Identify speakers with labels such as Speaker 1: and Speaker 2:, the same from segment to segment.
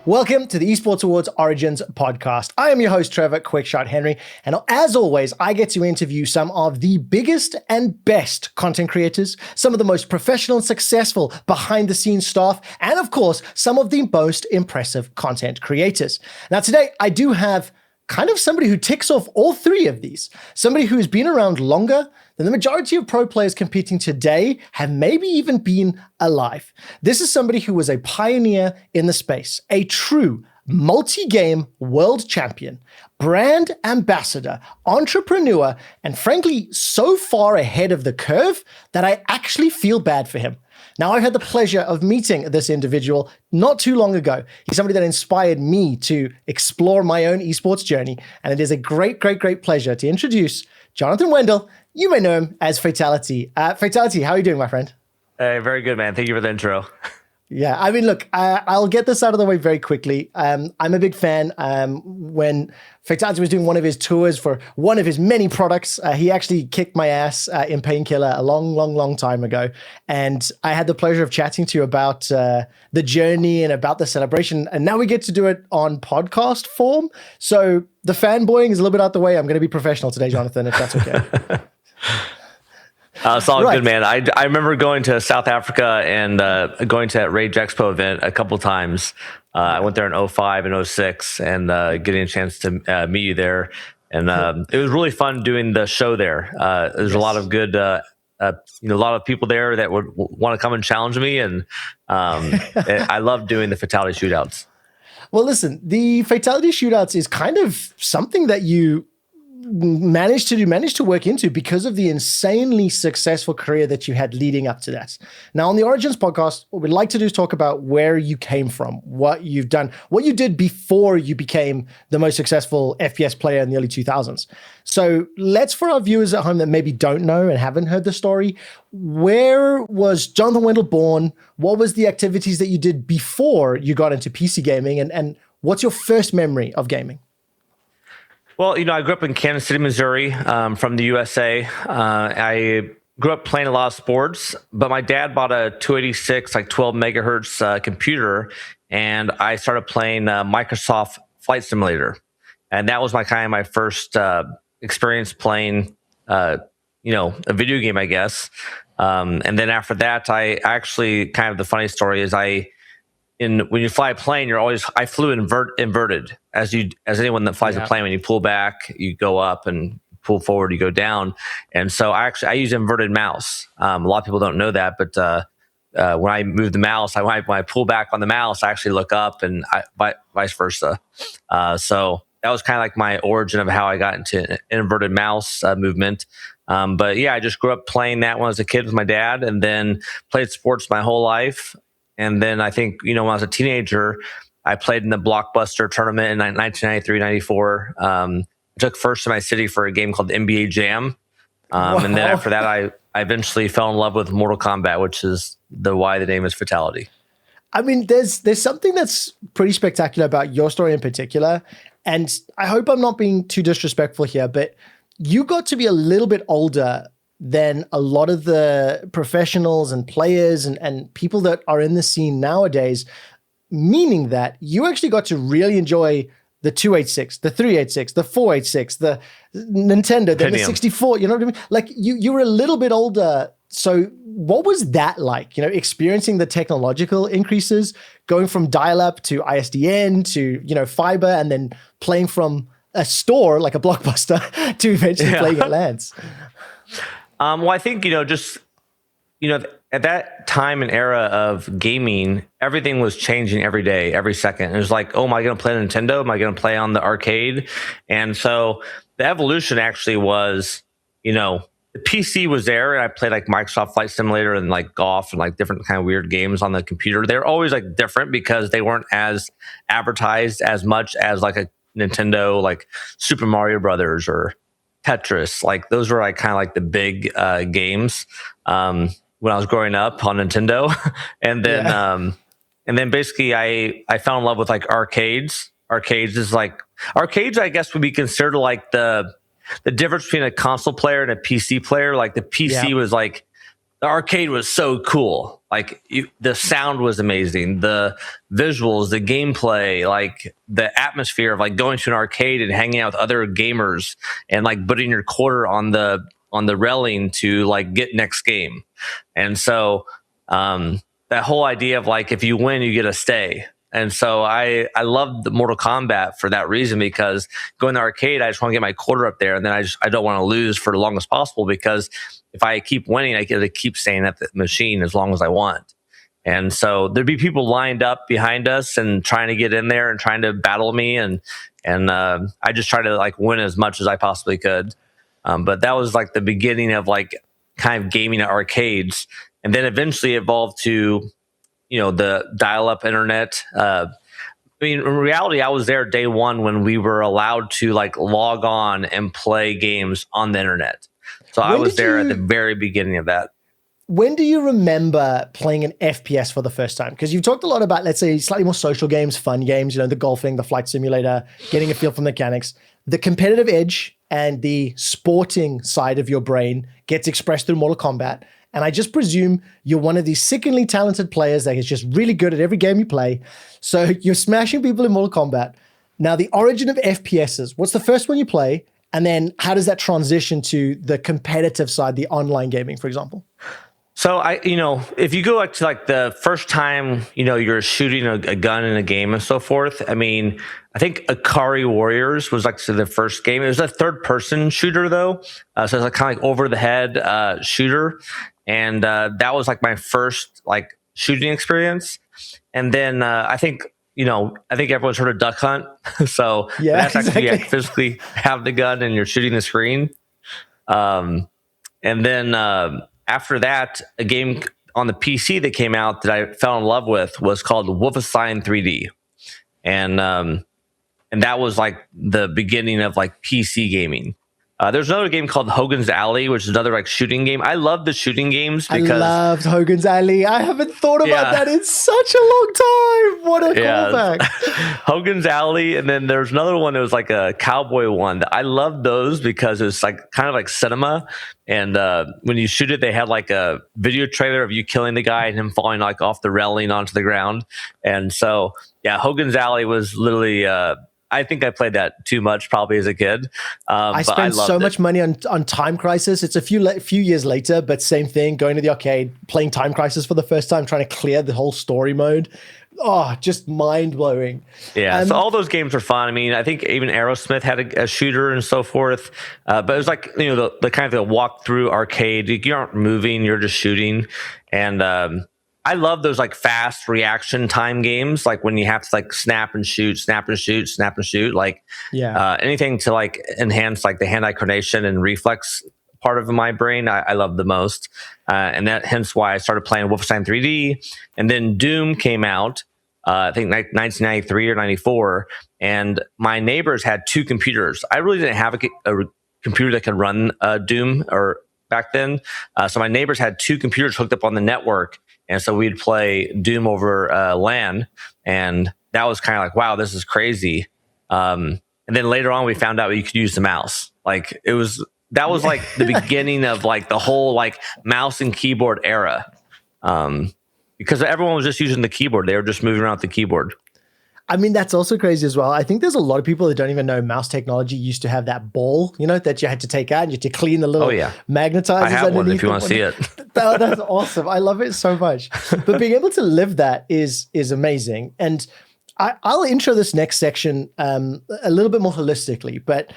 Speaker 1: Welcome to the Esports Awards Origins podcast. I am your host, Trevor Quickshot Henry, and as always, I get to interview some of the biggest and best content creators, some of the most professional and successful behind-the-scenes staff, and of course, some of the most impressive content creators. Now, today, I do have kind of somebody who ticks off all three of these. Somebody who has been around longer than the majority of pro players competing today have maybe even been alive. This is somebody who was a pioneer in the space, a true multi-game world champion, brand ambassador, entrepreneur, and frankly, so far ahead of the curve that I actually feel bad for him. Now, I've had the pleasure of meeting this individual not too long ago. He's somebody that inspired me to explore my own esports journey, and it is a great pleasure to introduce Johnathan Wendel. You may know him as Fatal1ty. Fatal1ty, how are you doing, my friend?
Speaker 2: Hey, very good, man. Thank you for the intro.
Speaker 1: Yeah, I mean, look, I'll get this out of the way very quickly. I'm a big fan. When Fatal1ty was doing one of his tours for one of his many products, he actually kicked my ass in Painkiller a long time ago. And I had the pleasure of chatting to you about the journey and about the celebration. And now we get to do it on podcast form. So the fanboying is a little bit out the way. I'm going to be professional today, Johnathan, if that's okay.
Speaker 2: It's all good, man. I remember going to South Africa and going to that Rage Expo event a couple times. I went there in 2005 and 2006 and getting a chance to meet you there. And it was really fun doing the show there. There's a lot of good, a lot of people there that would want to come and challenge me. And I love doing the Fatality shootouts.
Speaker 1: Well, listen, the Fatality shootouts is kind of something that you managed to work into because of the insanely successful career that you had leading up to that. Now, on the Origins podcast, what we'd like to do is talk about where you came from, what you've done, what you did before you became the most successful FPS player in the early 2000s. So let's, for our viewers at home that maybe don't know and haven't heard the story, where was Johnathan Wendel born? What was the activities that you did before you got into PC gaming? And what's your first memory of gaming?
Speaker 2: Well, I grew up in Kansas City, Missouri, from the USA. I grew up playing a lot of sports, but my dad bought a 286, like 12 megahertz computer, and I started playing Microsoft Flight Simulator. And that was my first experience playing, a video game, I guess. And then after that, I actually kind of the funny story is when you fly a plane, I flew inverted as anyone that flies a plane. When you pull back, you go up, and pull forward, you go down. And so I use inverted mouse. A lot of people don't know that, but when I move the mouse, when I pull back on the mouse, I actually look up, and vice versa. So that was kind of like my origin of how I got into inverted mouse movement. But yeah, I just grew up playing that when I was a kid with my dad, and then played sports my whole life. And then I think, when I was a teenager, I played in the Blockbuster tournament in 1993, 94. I took first in my city for a game called the NBA Jam. And then after that, I eventually fell in love with Mortal Kombat, which is why the name is Fatal1ty.
Speaker 1: I mean, there's something that's pretty spectacular about your story in particular. And I hope I'm not being too disrespectful here, but you got to be a little bit older than a lot of the professionals and players and people that are in the scene nowadays, meaning that you actually got to really enjoy the 286, the 386, the 486, the Nintendo, then the 64, you know what I mean? Like you were a little bit older. So what was that like, experiencing the technological increases, going from dial-up to ISDN to, fiber, and then playing from a store like a Blockbuster to eventually playing at LANs?
Speaker 2: Well, I think, at that time and era of gaming, everything was changing every day, every second. It was like, oh, am I going to play Nintendo? Am I going to play on the arcade? And so the evolution actually was, the PC was there, and I played like Microsoft Flight Simulator and like golf and like different kind of weird games on the computer. They're always like different because they weren't as advertised as much as like a Nintendo, like Super Mario Brothers or Tetris. Like those were like kind of like the big games when I was growing up on Nintendo. And then basically I fell in love with like arcades. Arcades, I guess, would be considered like the difference between a console player and a PC player. Like the PC was like, the arcade was so cool. Like the sound was amazing, the visuals, the gameplay, like the atmosphere of like going to an arcade and hanging out with other gamers and like putting your quarter on the railing to like get next game. And so that whole idea of like if you win, you get a stay. And so I love the Mortal Kombat for that reason, because going to the arcade, I just want to get my quarter up there, and then I don't want to lose for the longest possible, because if I keep winning, I get to keep staying at the machine as long as I want. And so there'd be people lined up behind us and trying to get in there and trying to battle me, and I just try to like win as much as I possibly could. But that was like the beginning of like kind of gaming at arcades, and then eventually evolved to, the dial-up internet. I mean, in reality, I was there day one when we were allowed to like log on and play games on the internet. So I was there at the very beginning of that.
Speaker 1: When do you remember playing an FPS for the first time? Because you've talked a lot about, let's say, slightly more social games, fun games, the golfing, the flight simulator, getting a feel for mechanics. The competitive edge and the sporting side of your brain gets expressed through Mortal Kombat. And I just presume you're one of these sickeningly talented players that is just really good at every game you play. So you're smashing people in Mortal Kombat. Now, the origin of FPSs, what's the first one you play? And then how does that transition to the competitive side, the online gaming, for example?
Speaker 2: So if you go like to like the first time, you're shooting a gun in a game and so forth. I mean, I think Akari Warriors was like the first game. It was a third person shooter though. So it's like kind of like over the head shooter. And that was like my first like shooting experience. And then I think everyone's heard of Duck Hunt. So
Speaker 1: yeah,
Speaker 2: that's actually
Speaker 1: exactly.
Speaker 2: physically have the gun and you're shooting the screen. And then after that, a game on the PC that came out that I fell in love with was called Wolfenstein 3D. And that was like the beginning of like PC gaming. There's another game called Hogan's Alley, which is another like shooting game. I love the shooting games because
Speaker 1: I loved Hogan's Alley. I haven't thought about that in such a long time. What a callback.
Speaker 2: Hogan's Alley. And then there's another one that was like a cowboy one. I love those because it's like kind of like cinema. And when you shoot it, they had like a video trailer of you killing the guy and him falling like off the railing onto the ground. And so, yeah, Hogan's Alley was literally... I think I played that too much probably as a kid.
Speaker 1: I spent so much money on Time Crisis. It's a few years later, but same thing, going to the arcade, playing Time Crisis for the first time, trying to clear the whole story mode. Oh, just mind-blowing.
Speaker 2: Yeah, so all those games are fun. I mean, I think even Aerosmith had a shooter and so forth. But it was like, the kind of the walk-through arcade. You aren't moving, you're just shooting. And I love those like fast reaction time games, like when you have to like snap and shoot, like anything to like enhance like the hand-eye coordination and reflex part of my brain. I love the most, and that hence why I started playing Wolfenstein 3D. And then Doom came out, I think 1993 or 94, and my neighbors had two computers. I really didn't have a computer that could run Doom or back then, so my neighbors had two computers hooked up on the network. And so we'd play Doom over LAN, and that was kind of like, wow, this is crazy. And then later on, we found out you could use the mouse. Like that was like the beginning of like the whole like mouse and keyboard era, because everyone was just using the keyboard. They were just moving around with the keyboard.
Speaker 1: I mean, that's also crazy as well. I think there's a lot of people that don't even know mouse technology used to have that ball, that you had to take out and you had to clean the little magnetizers.
Speaker 2: I have one if you want to see it.
Speaker 1: That's awesome. I love it so much. But being able to live that is amazing. And I'll intro this next section a little bit more holistically. But,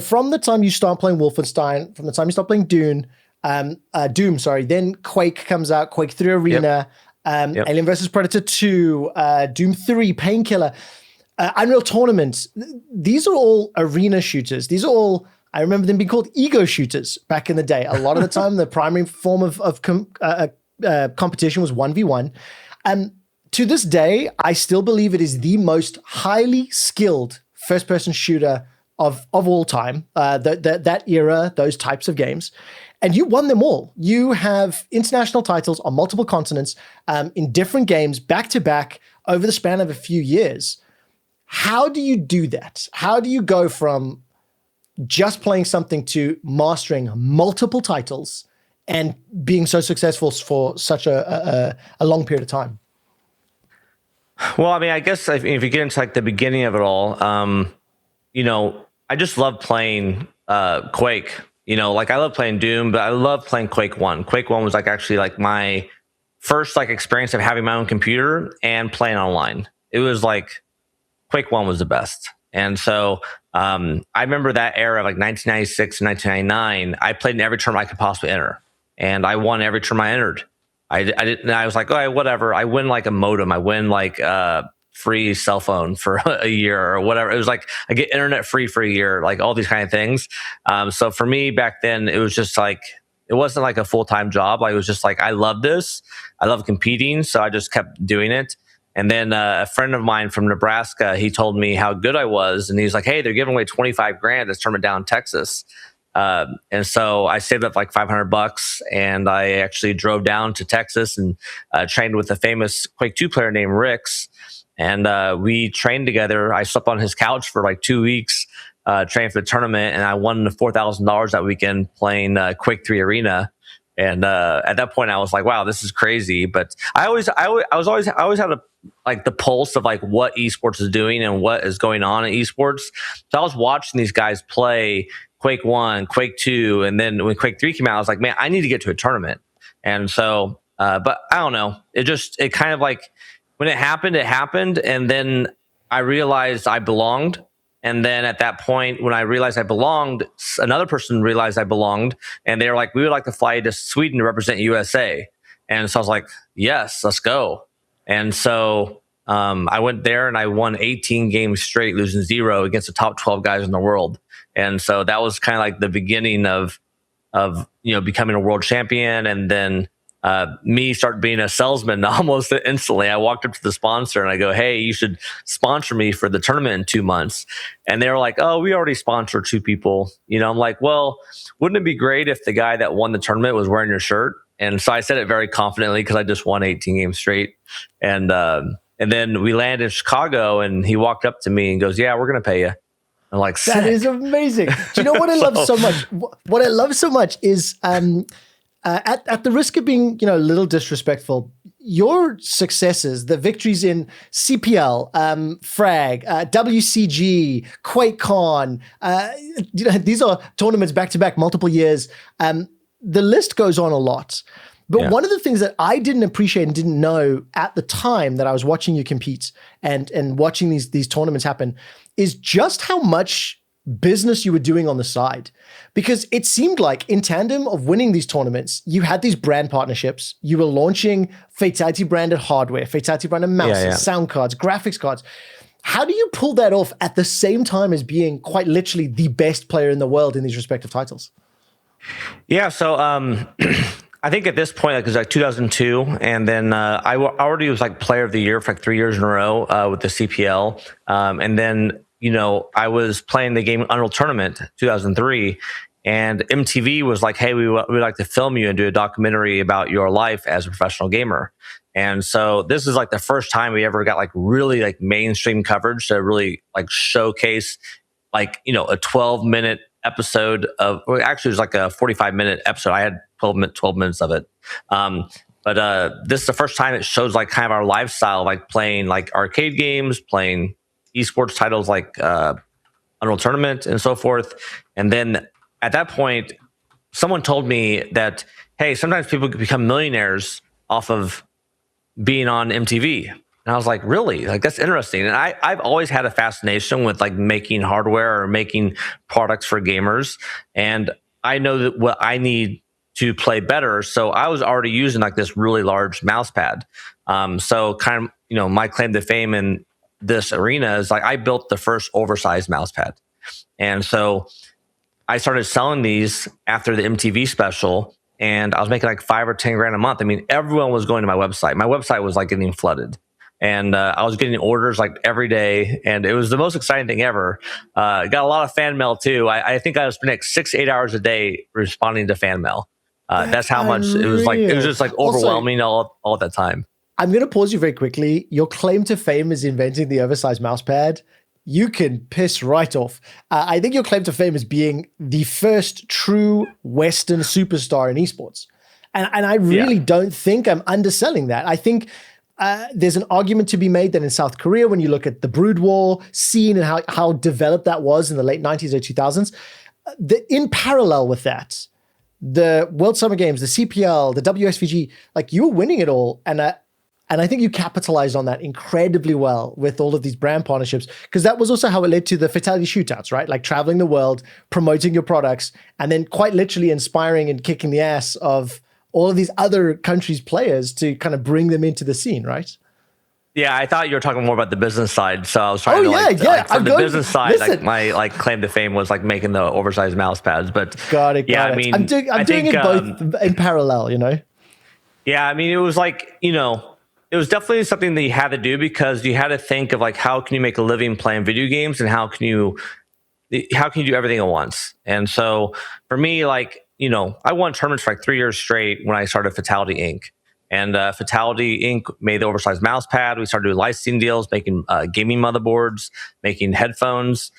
Speaker 1: from the time you start playing Wolfenstein, from the time you start playing Doom, then Quake comes out, Quake 3 Arena, Alien vs. Predator 2, Doom 3, Painkiller, Unreal Tournament. These are all arena shooters. These are all, I remember them being called ego shooters back in the day. A lot of the time, the primary form of competition was 1v1. And to this day, I still believe it is the most highly skilled first-person shooter of all time, that era, those types of games. And you won them all. You have international titles on multiple continents in different games, back to back, over the span of a few years. How do you do that? How do you go from just playing something to mastering multiple titles and being so successful for such a long period of time?
Speaker 2: Well, I mean, I guess if you get into like the beginning of it all, I just love playing Quake. Like I love playing Doom, but I love playing Quake 1. Quake 1 was like actually like my first like experience of having my own computer and playing online. It was like Quake 1 was the best. And so I remember that era of like 1996 and 1999. I played in every tournament I could possibly enter, and I won every tournament I entered. I didn't. I was like, oh, whatever. I win like a modem. I win like free cell phone for a year or whatever. It was like I get internet free for a year, like all these kind of things. So for me back then, it was just like it wasn't like a full-time job. Like it was just like I love this. I love competing, so I just kept doing it. And then a friend of mine from Nebraska, he told me how good I was, and he's like, "Hey, they're giving away $25,000 this tournament down in Texas." And so I saved up like $500, and I actually drove down to Texas and trained with a famous Quake 2 player named Rix. And we trained together. I slept on his couch for like 2 weeks, training for the tournament, and I won $4,000 that weekend playing Quake 3 Arena. And at that point, I was like, "Wow, this is crazy." But I always had like the pulse of like what esports is doing and what is going on in esports. So I was watching these guys play Quake 1, Quake 2, and then when Quake 3 came out, I was like, "Man, I need to get to a tournament." And so, but I don't know. It kind of like when it happened, and then I realized I belonged. And then at that point, when I realized I belonged, another person realized I belonged, and they were like, "We would like to fly to Sweden to represent USA." And so I was like, "Yes, let's go." And so I went there and I won 18 games straight, losing 0 against the top 12 guys in the world. And so that was kind of like the beginning of becoming a world champion. And then me start being a salesman almost instantly. I walked up to the sponsor and I go, "Hey, you should sponsor me for the tournament in 2 months." And they were like, "Oh, we already sponsor 2 people." I'm like, "Well, wouldn't it be great if the guy that won the tournament was wearing your shirt?" And so I said it very confidently because I just won 18 games straight. And then we landed in Chicago, and he walked up to me and goes, "Yeah, we're going to pay you." I'm like, "Sick."
Speaker 1: That is amazing. Do you know what I love so much? What I love so much is at the risk of being, a little disrespectful, your successes, the victories in CPL, Frag, WCG, QuakeCon, these are tournaments back-to-back, multiple years. The list goes on a lot. But one of the things that I didn't appreciate and didn't know at the time that I was watching you compete and watching these tournaments happen is just how much business you were doing on the side. Because it seemed like in tandem of winning these tournaments, you had these brand partnerships. You were launching Fatal1ty branded hardware, Fatal1ty branded mouses, sound cards, graphics cards. How do you pull that off at the same time as being quite literally the best player in the world in these respective titles?
Speaker 2: Yeah, so I think at this point, like it was like 2002, and then I already was like player of the year for like 3 years in a row with the CPL, and then I was playing the game Unreal Tournament 2003, and MTV was like, "Hey, we'd like to film you and do a documentary about your life as a professional gamer." And so this is like the first time we ever got like really like mainstream coverage to really like showcase like a 12-minute episode of, well, actually it was like a 45-minute episode. I had 12 minutes of it. But this is the first time it shows like kind of our lifestyle, like playing like arcade games, playing esports titles like Unreal Tournament and so forth. And then at that point, someone told me that, hey, sometimes people can become millionaires off of being on MTV. And I was like, really? Like, that's interesting. And I've always had a fascination with like making hardware or making products for gamers. And I know that what I need to play better. So I was already using like this really large mouse pad. So kind of, my claim to fame in this arena is like I built the first oversized mouse pad. And so I started selling these after the MTV special, and I was making like $5 or $10 a month. I mean, everyone was going to my website. My website was like getting flooded. And I was getting orders like every day, and it was the most exciting thing ever. Got a lot of fan mail too. I think I was spending like 6 to 8 hours a day responding to fan mail. That's how much it was like. It was just like overwhelming all at that time.
Speaker 1: I'm going to pause you very quickly. Your claim to fame is inventing the oversized mouse pad. You can piss right off. I think your claim to fame is being the first true Western superstar in esports. And I really don't think I'm underselling that. I think there's an argument to be made that in South Korea, when you look at the Brood War scene and how developed that was in the late 90s or 2000s, in parallel with that, the World Summer Games, the CPL, the WSVG, like you were winning it all. And I think you capitalized on that incredibly well with all of these brand partnerships, because that was also how it led to the Fatality shootouts, right? Like traveling the world, promoting your products, and then quite literally inspiring and kicking the ass of all of these other countries' players to kind of bring them into the scene, right?
Speaker 2: Yeah, I thought you were talking more about the business side, so I was trying from the business side, like my claim to fame was like making the oversized mouse pads. But
Speaker 1: got it. I mean, I'm doing it both in parallel, you know.
Speaker 2: Yeah, I mean, it was like, you know, it was definitely something that you had to do, because you had to think of like, how can you make a living playing video games, and how can you do everything at once? And so for me, like, you know, I won tournaments for like 3 years straight when I started Fatality Inc. And Fatality Inc. made the oversized mouse pad. We started doing licensing deals, making gaming motherboards, making headphones,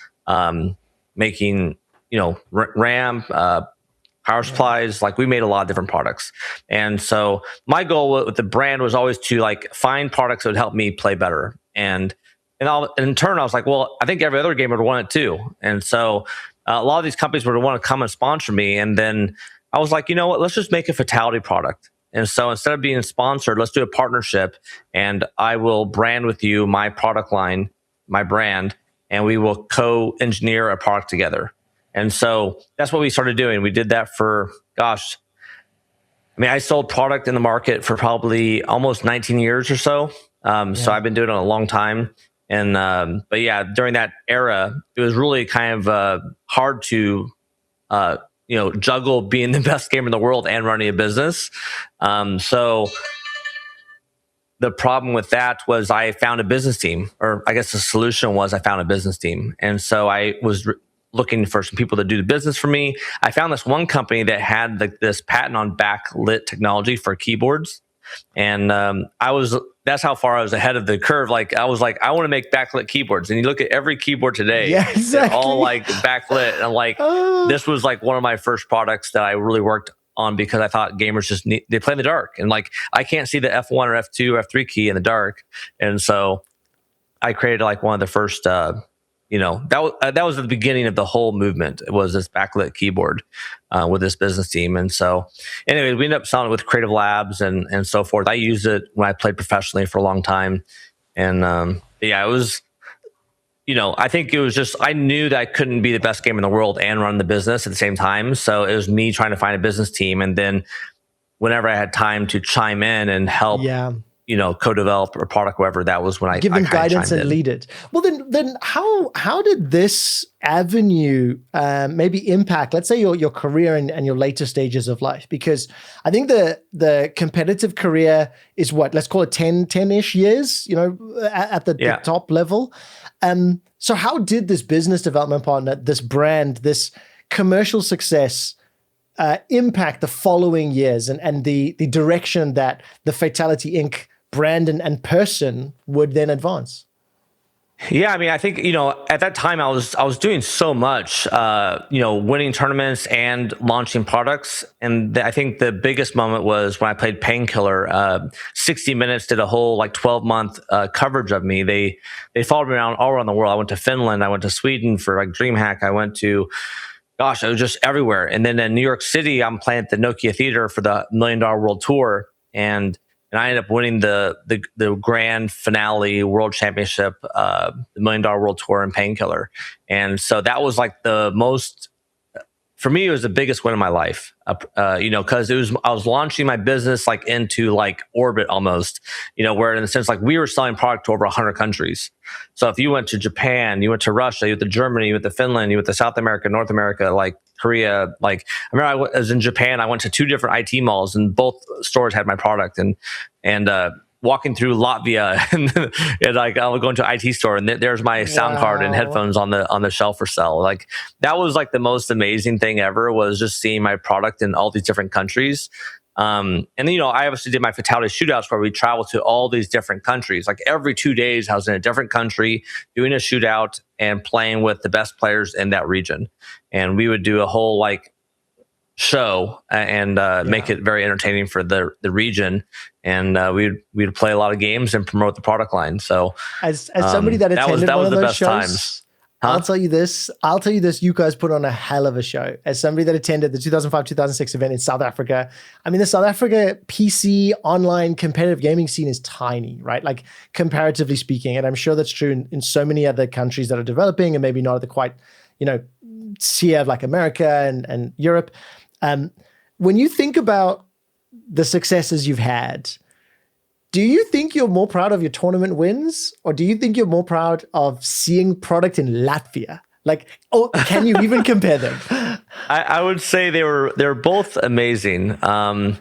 Speaker 2: making, you know, RAM, power supplies. Like, we made a lot of different products. And so my goal with the brand was always to like find products that would help me play better. And in turn, I was like, well, I think every other gamer would want it too. And so a lot of these companies would want to come and sponsor me. And then I was like, you know what, let's just make a Fatality product. And so instead of being sponsored, let's do a partnership, and I will brand with you my product line, my brand, and we will co-engineer a product together. And so that's what we started doing. We did that for, gosh, I mean, I sold product in the market for probably almost 19 years or so. So I've been doing it a long time. And, but yeah, during that era, it was really kind of hard to, you know, juggle being the best gamer in the world and running a business. So the problem with that was I found a business team, or I guess the solution was I found a business team. And so I was looking for some people to do the business for me. I found this one company that had like this patent on backlit technology for keyboards. And that's how far I was ahead of the curve. Like, I was like, I want to make backlit keyboards. And you look at every keyboard today, they're all like backlit. And I'm like, this was like one of my first products that I really worked on, because I thought gamers they play in the dark. And like, I can't see the F1 or F2 or F3 key in the dark. And so I created like one of the first, you know, that was the beginning of the whole movement. It was this backlit keyboard with this business team. And so anyway, we ended up selling it with Creative Labs and so forth. I used it when I played professionally for a long time. And yeah, it was, you know, I think it was just, I knew that I couldn't be the best gamer in the world and run the business at the same time. So it was me trying to find a business team. And then whenever I had time to chime in and help, you know, co-develop a product, whatever, that was when I
Speaker 1: give them guidance and lead it. Well, then how did this avenue maybe impact, let's say, your career and your later stages of life? Because I think the competitive career is what, let's call it 10-ish years, you know, at the top level. So how did this business development partner, this brand, this commercial success impact the following years and the direction that the Fatality Inc. brand and person would then advance?
Speaker 2: Yeah, I mean, I think, you know, at that time I was doing so much, you know, winning tournaments and launching products. And I think the biggest moment was when I played Painkiller. 60 Minutes did a whole like 12-month coverage of me. They followed me around all around the world. I went to Finland, I went to Sweden for like DreamHack, I went to, gosh, it was just everywhere. And then in New York City, I'm playing at the Nokia Theater for the $1 Million World Tour, and I ended up winning the grand finale World Championship, the $1 Million World Tour in Painkiller. And so that was like the most, for me, it was the biggest win of my life. You know, because I was launching my business like into like orbit almost, you know, where in a sense, like we were selling product to over 100 countries. So if you went to Japan, you went to Russia, you went to Germany, you went to Finland, you went to South America, North America, like Korea. Like, I remember I was in Japan, I went to 2 different IT malls and both stores had my product, and walking through Latvia and like I would go into an IT store and there's my sound card and headphones on the shelf for sale. Like, that was like the most amazing thing ever, was just seeing my product in all these different countries. And then, you know, I obviously did my Fatality shootouts where we traveled to all these different countries. Like every 2 days I was in a different country doing a shootout and playing with the best players in that region. And we would do a whole like show and make it very entertaining for the region. And we'd play a lot of games and promote the product line. So
Speaker 1: as somebody that attended
Speaker 2: that
Speaker 1: one
Speaker 2: was
Speaker 1: of
Speaker 2: the
Speaker 1: those
Speaker 2: best
Speaker 1: shows,
Speaker 2: times. Huh?
Speaker 1: I'll tell you this. You guys put on a hell of a show. As somebody that attended the 2005-2006 event in South Africa, I mean, the South Africa PC online competitive gaming scene is tiny, right? Like comparatively speaking. And I'm sure that's true in so many other countries that are developing and maybe not at the quite, sphere of like America and Europe. When you think about the successes you've had, do you think you're more proud of your tournament wins, or do you think you're more proud of seeing product in Latvia? Like, can you even compare them?
Speaker 2: I would say they're both amazing. I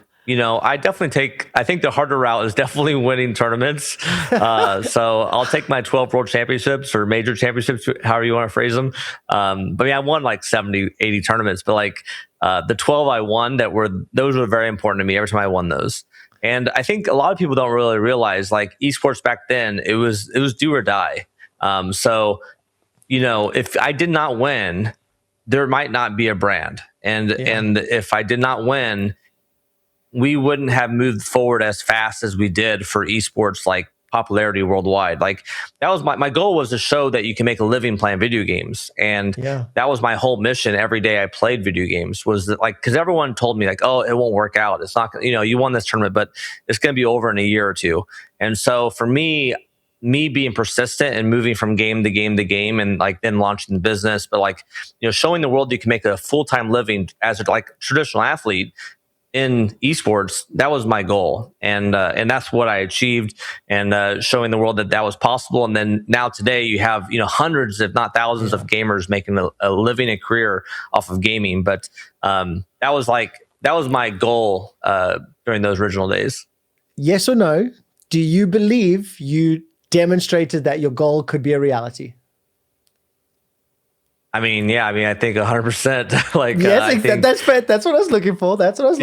Speaker 2: think the harder route is definitely winning tournaments. So I'll take my 12 world championships or major championships, however you want to phrase them. I won like 70, 80 tournaments, but like the 12 I won those were very important to me every time I won those. And I think a lot of people don't really realize, like, esports back then, it was do or die. If I did not win, there might not be a brand. And if I did not win, we wouldn't have moved forward as fast as we did for esports, like popularity worldwide. Like, that was my goal, was to show that you can make a living playing video games. And that was my whole mission every day I played video games, was that, like, because everyone told me like, oh, it won't work out. It's not, you won this tournament, but it's going to be over in a year or two. And so for me being persistent and moving from game to game to game, and like then launching the business, but like, showing the world you can make a full-time living as a like traditional athlete in esports, that was my goal, and that's what I achieved, and showing the world that was possible. And then now today you have hundreds, if not thousands, of gamers making a living, a career off of gaming. But that was my goal during those original days. Yes
Speaker 1: or no? Do you believe you demonstrated that your goal could be a reality?
Speaker 2: I think 100%. Like,
Speaker 1: yes, I think that's fair. That's what I was looking for.
Speaker 2: It was,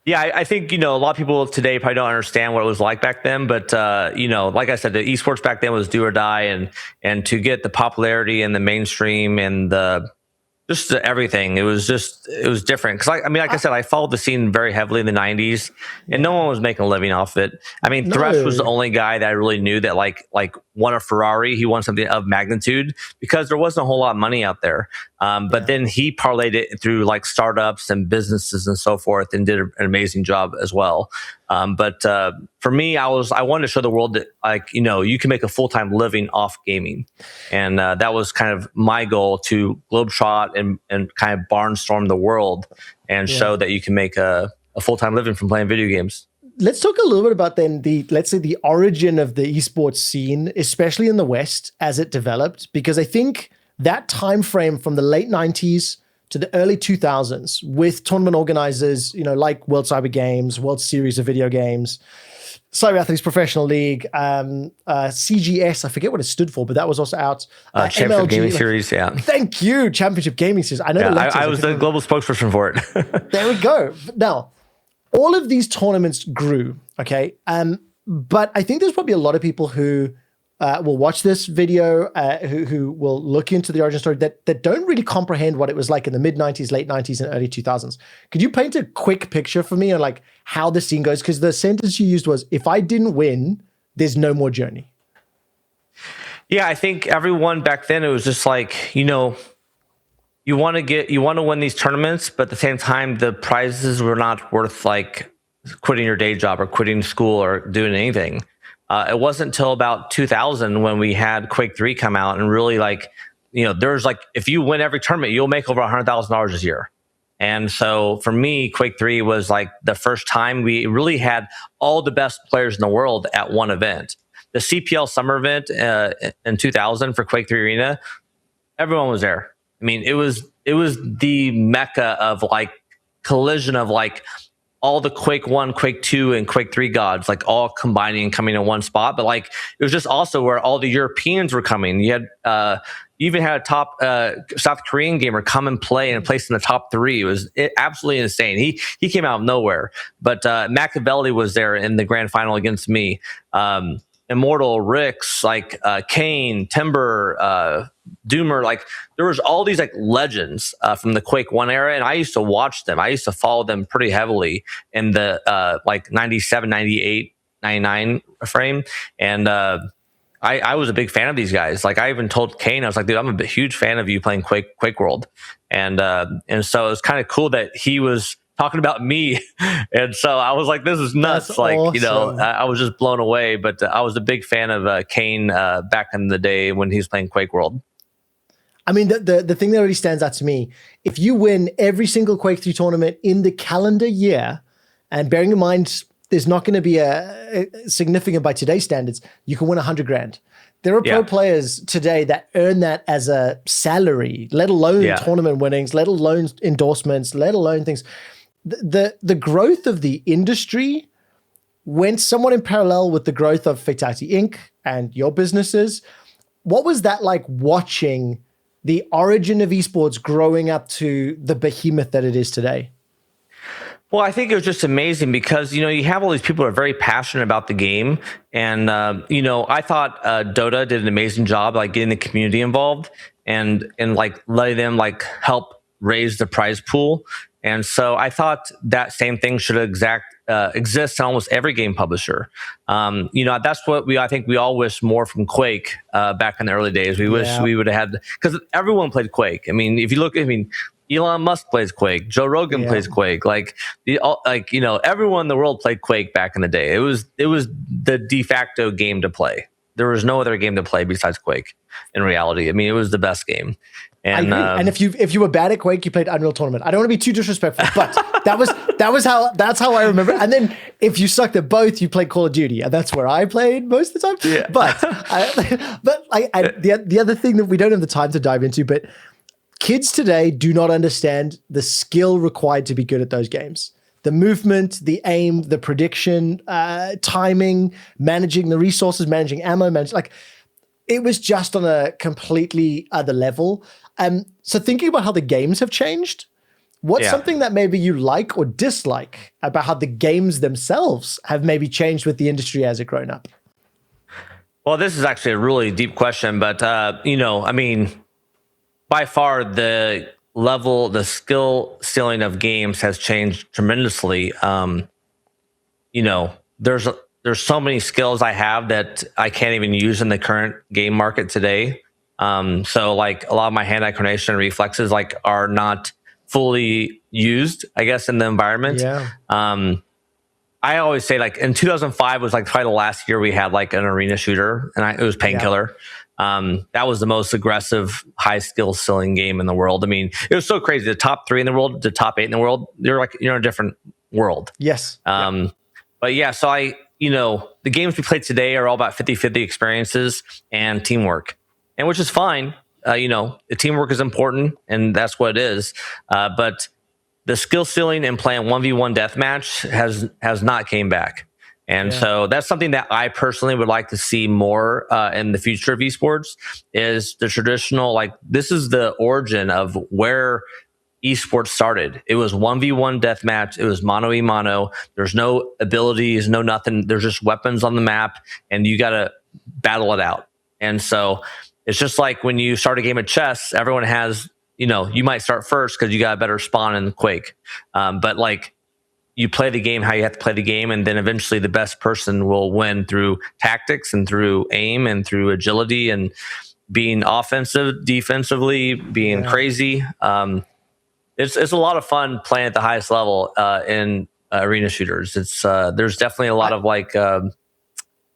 Speaker 2: I think, a lot of people today probably don't understand what it was like back then, but, like I said, the esports back then was do or die, and to get the popularity and the mainstream and just everything, it was different. Because like I said, I followed the scene very heavily in the 90s, and no one was making a living off it. Thresh was the only guy that I really knew that like won a Ferrari. He won something of magnitude, because there wasn't a whole lot of money out there. But then he parlayed it through like startups and businesses and so forth, and did an amazing job as well. But for me, I wanted to show the world that, like, you can make a full-time living off gaming. And that was kind of my goal, to globetrot and kind of barnstorm the world and show that you can make a full-time living from playing video games.
Speaker 1: Let's talk a little bit about then the origin of the esports scene, especially in the West, as it developed, because I think that time frame from the late 90s to the early 2000s, with tournament organizers, like World Cyber Games, World Series of Video Games, Cyber Athletes Professional League, CGS, I forget what it stood for, but that was also out.
Speaker 2: Championship
Speaker 1: MLG,
Speaker 2: Gaming Series, yeah.
Speaker 1: Thank you, Championship Gaming Series. I know
Speaker 2: I was the global spokesperson for it.
Speaker 1: There we go. Now, all of these tournaments grew, okay? But I think there's probably a lot of people who will watch this video, who will look into the origin story, that don't really comprehend what it was like in the mid-90s, late 90s, and early 2000s. Could you paint a quick picture for me on like how the scene goes? Because the sentence you used was, if I didn't win, there's no more journey.
Speaker 2: Yeah, I think everyone back then, it was just like, you want to win these tournaments, but at the same time, the prizes were not worth like quitting your day job or quitting school or doing anything. It wasn't until about 2000 when we had Quake 3 come out, and really there's like, if you win every tournament, you'll make over $100,000 a year. And so for me, Quake 3 was like the first time we really had all the best players in the world at one event. The CPL summer event in 2000 for Quake 3 Arena, everyone was there. It was the mecca of like collision of like all the Quake 1, Quake 2, and Quake 3 gods, like all combining and coming in one spot. But like, it was just also where all the Europeans were coming. You had you even had a top South Korean gamer come and play and place in the top 3. It was absolutely insane. He came out of nowhere. But Machiavelli was there in the grand final against me. Immortal, Rix, like Kane, Timber, Doomer. Like there was all these like legends from the Quake 1 era, and I used to watch them. I used to follow them pretty heavily in the like 97, 98, 99 frame. And I was a big fan of these guys. Like I even told Kane, I was like, dude, I'm a huge fan of you playing Quake World. And so it was kind of cool that he was talking about me. And so I was like, this is nuts.
Speaker 1: That's
Speaker 2: like,
Speaker 1: awesome.
Speaker 2: you know, I was just blown away. But I was a big fan of Kane back in the day when he was playing Quake World.
Speaker 1: I mean, the thing that really stands out to me, if you win every single Quake 3 tournament in the calendar year, and bearing in mind, there's not going to be a significant by today's standards, you can win 100 grand. There are pro players today that earn that as a salary, let alone tournament winnings, let alone endorsements, let alone things. The growth of the industry went somewhat in parallel with the growth of Fatal1ty Inc. and your businesses. What was that like watching the origin of esports growing up to the behemoth that it is today?
Speaker 2: Well, I think it was just amazing because, you know, you have all these people who are very passionate about the game. And, you know, I thought Dota did an amazing job, like getting the community involved and like letting them like help raise the prize pool. And so I thought that same thing should exist in almost every game publisher. You know, that's what I think we all wish more from Quake back in the early days. We wish we would have had, because everyone played Quake. I mean, if you look, Elon Musk plays Quake. Joe Rogan plays Quake. Like you know, everyone in the world played Quake back in the day. It was the de facto game to play. There was no other game to play besides Quake. In reality, I mean, it was the best game. And
Speaker 1: and if you were bad at Quake, you played Unreal Tournament. I don't want to be too disrespectful, but that's how I remember. And then if you sucked at both, you played Call of Duty, and that's where I played most of the time. Yeah. But the other thing that we don't have the time to dive into, but kids today do not understand the skill required to be good at those games. The movement, the aim, the prediction, timing, managing the resources, managing ammo, it was just on a completely other level. So thinking about how the games have changed, what's something that maybe you like or dislike about how the games themselves have maybe changed with the industry as it grown up?
Speaker 2: Well, this is actually a really deep question, but you know, I mean, by far the skill ceiling of games has changed tremendously. You know, there's so many skills I have that I can't even use in the current game market today. So like a lot of my hand-eye coordination and reflexes like are not fully used, I guess, in the environment. Yeah. I always say like in 2005 was like probably the last year we had like an arena shooter, and it was Painkiller. That was the most aggressive, high skill ceiling game in the world. I mean, it was so crazy. The top 3 in the world, the top 8 in the world, you're in a different world.
Speaker 1: Yes.
Speaker 2: But yeah, so you know, the games we play today are all about 50-50 experiences and teamwork, and which is fine. You know, the teamwork is important, and that's what it is. But the skill ceiling and playing 1v1 deathmatch has not came back. And so that's something that I personally would like to see more in the future of esports is the traditional, like this is the origin of where esports started. It was 1v1 deathmatch. It was mano a mano. There's no abilities, no nothing. There's just weapons on the map and you got to battle it out. And so it's just like when you start a game of chess, everyone has, you know, you might start first because you got a better spawn in Quake. But like, you play the game how you have to play the game, and then eventually the best person will win through tactics and through aim and through agility and being offensive, defensively, being crazy. It's a lot of fun playing at the highest level in arena shooters. It's there's definitely a lot of like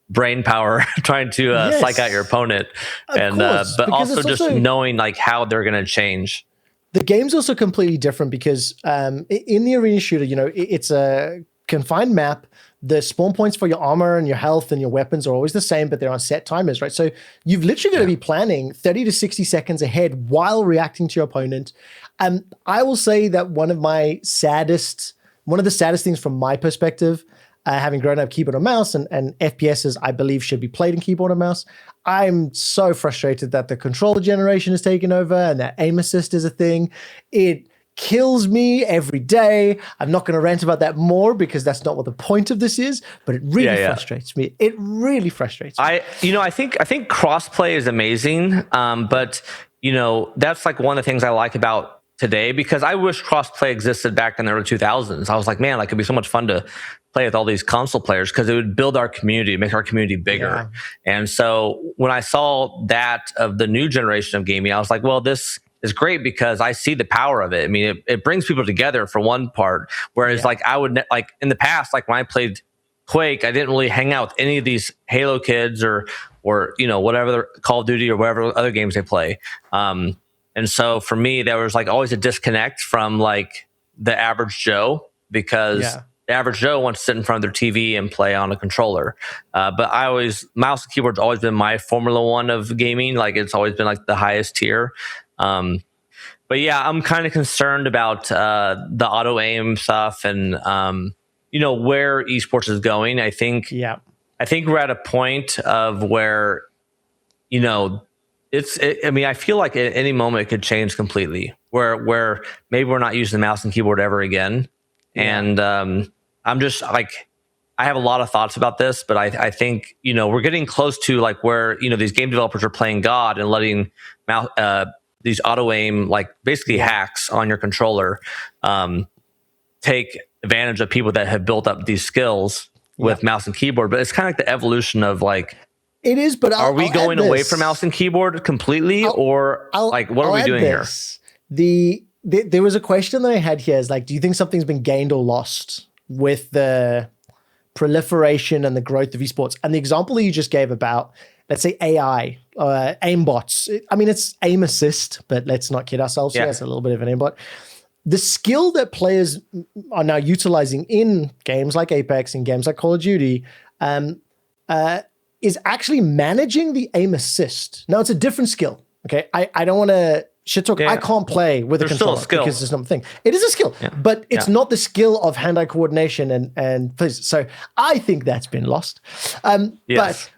Speaker 2: brain power trying to psych out your opponent, but also just knowing like how they're going to change.
Speaker 1: The game's also completely different because in the arena shooter, you know, it's a confined map. The spawn points for your armor and your health and your weapons are always the same, but they're on set timers, right? So you've literally got to be planning 30 to 60 seconds ahead while reacting to your opponent. I will say that one of the saddest things from my perspective, having grown up keyboard and mouse and FPSs, I believe should be played in keyboard and mouse. I'm so frustrated that the controller generation is taken over and that aim assist is a thing. It kills me every day. I'm not going to rant about that more because that's not what the point of this is, but it really frustrates me. It really frustrates me.
Speaker 2: I think crossplay is amazing. But that's like one of the things I like about today, because I wish crossplay existed back in the early 2000s. I was like, man, like it'd be so much fun to play with all these console players because it would build our community, make our community bigger. Yeah. And so when I saw that of the new generation of gaming, I was like, well, this is great because I see the power of it. I mean, it brings people together for one part. Whereas like I would like in the past, like when I played Quake, I didn't really hang out with any of these Halo kids or whatever Call of Duty or whatever other games they play. And so for me, there was like always a disconnect from like the average Joe, because the average Joe wants to sit in front of their TV and play on a controller. But mouse and keyboard's always been my Formula One of gaming. Like it's always been like the highest tier. But yeah, I'm kind of concerned about the auto aim stuff and where esports is going. I think we're at a point of where I feel like at any moment it could change completely, where maybe we're not using the mouse and keyboard ever again. And I'm just like, I have a lot of thoughts about this, but I think we're getting close to like where these game developers are playing God and letting these auto aim, like basically hacks on your controller, take advantage of people that have built up these skills with mouse and keyboard. But it's kind of like the evolution of like,
Speaker 1: it is, but
Speaker 2: are we going away from mouse and keyboard completely, or what are we doing here?
Speaker 1: There was a question that I had here is like, do you think something's been gained or lost with the proliferation and the growth of esports? And the example that you just gave about, let's say AI, aimbots. I mean, it's aim assist, but let's not kid ourselves. Yeah, it's a little bit of an aimbot. The skill that players are now utilizing in games like Apex and games like Call of Duty is actually managing the aim assist. Now, it's a different skill. Okay, I don't want to shit talk. I can't play with a controller because it's not a thing. It is a skill, but it's not the skill of hand-eye coordination and so I think that's been lost. But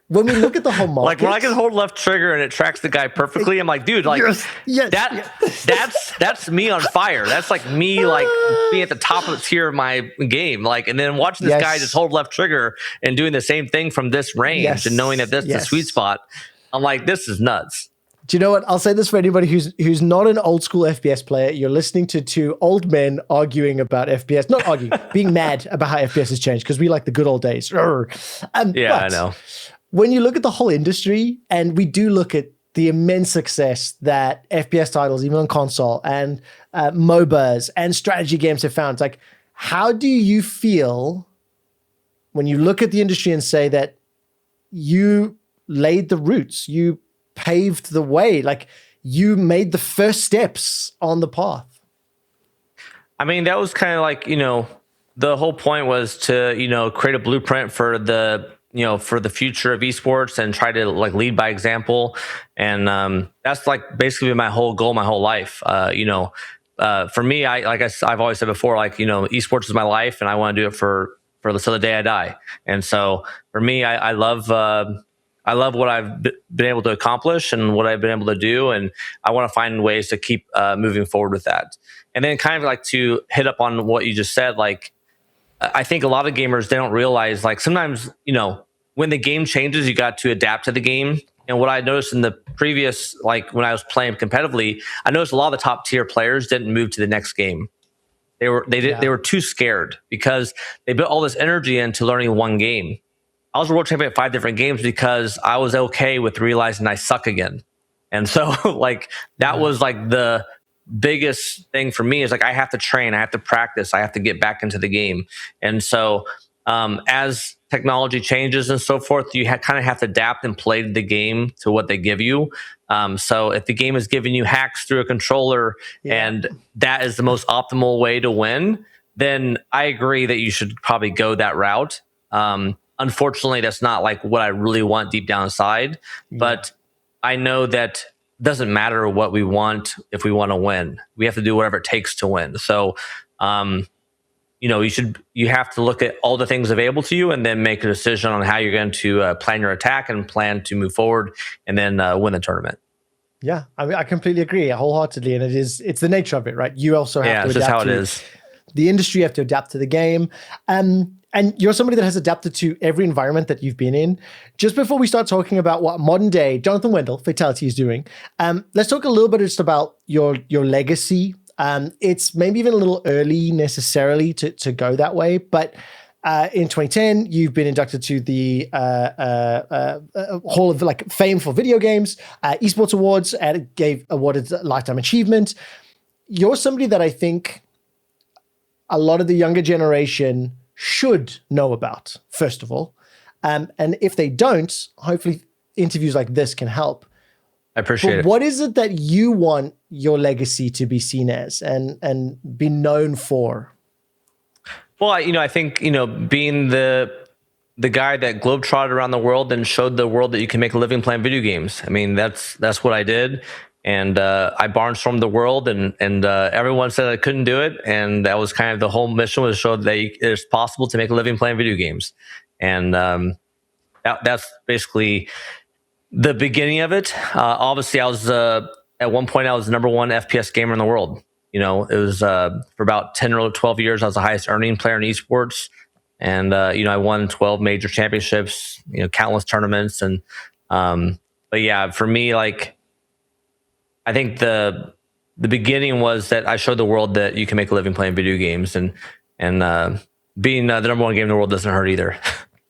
Speaker 1: when we look at the whole market,
Speaker 2: like when I can hold left trigger and it tracks the guy perfectly, I'm like, dude, like that's me on fire. That's like me like being at the top of the tier of my game. Like, and then watching this guy just hold left trigger and doing the same thing from this range and knowing that that's the sweet spot. I'm like, this is nuts.
Speaker 1: Do you know what? I'll say this for anybody who's not an old school FPS player. You're listening to two old men arguing about FPS. Not arguing, being mad about how FPS has changed because we like the good old days.
Speaker 2: I know.
Speaker 1: When you look at the whole industry, and we do look at the immense success that FPS titles, even on console, and MOBAs and strategy games have found, like, how do you feel when you look at the industry and say that you laid the roots, you paved the way, like you made the first steps on the path?
Speaker 2: I mean, that was kind of like, the whole point was to, create a blueprint for the future of esports and try to like lead by example. And that's like basically my whole goal, my whole life. For me, I've always said before, like, esports is my life and I want to do it for the day I die. And so for me, I love what I've been able to accomplish and what I've been able to do. And I want to find ways to keep moving forward with that. And then kind of like to hit up on what you just said, like, I think a lot of gamers, they don't realize, like, sometimes, when the game changes, you got to adapt to the game. And what I noticed in the previous, like when I was playing competitively, I noticed a lot of the top tier players didn't move to the next game. They were too scared because they put all this energy into learning one game. I was world champion at 5 different games because I was okay with realizing I suck again. And so like that was like the biggest thing for me, is like I have to train, I have to practice, I have to get back into the game. And so as technology changes and so forth, you kind of have to adapt and play the game to what they give you. So if the game is giving you hacks through a controller and that is the most optimal way to win, then I agree that you should probably go that route. Unfortunately, that's not like what I really want deep down inside, but I know that doesn't matter what we want. If we want to win, we have to do whatever it takes to win. So, you have to look at all the things available to you and then make a decision on how you're going to plan your attack and plan to move forward and then win the tournament.
Speaker 1: Yeah, I mean, I completely agree wholeheartedly, and it's the nature of it, right? You also have to
Speaker 2: it's just
Speaker 1: adapt
Speaker 2: how it
Speaker 1: to
Speaker 2: is.
Speaker 1: the industry, you have to adapt to the game. And you're somebody that has adapted to every environment that you've been in. Just before we start talking about what modern day Johnathan Wendel, Fatal1ty, is doing, let's talk a little bit just about your legacy. It's maybe even a little early necessarily to go that way, but in 2010, you've been inducted to the Hall of Fame for video games, Esports Awards, and awarded Lifetime Achievement. You're somebody that I think a lot of the younger generation should know about, first of all. And if they don't, hopefully interviews like this can help.
Speaker 2: I appreciate it.
Speaker 1: What is it that you want your legacy to be seen as and be known for?
Speaker 2: Well, I think, being the guy that globetrotted around the world and showed the world that you can make a living playing video games. I mean, that's what I did. And I barnstormed the world, and everyone said I couldn't do it. And that was kind of the whole mission, was to show that it's possible to make a living playing video games. And that's basically the beginning of it. Obviously, I was at one point I was the #1 FPS gamer in the world. It was for about 10 or 12 years. I was the highest earning player in esports, and I won 12 major championships, countless tournaments, and but yeah, for me, I think the beginning was that I showed the world that you can make a living playing video games, and being the #1 game in the world doesn't hurt either.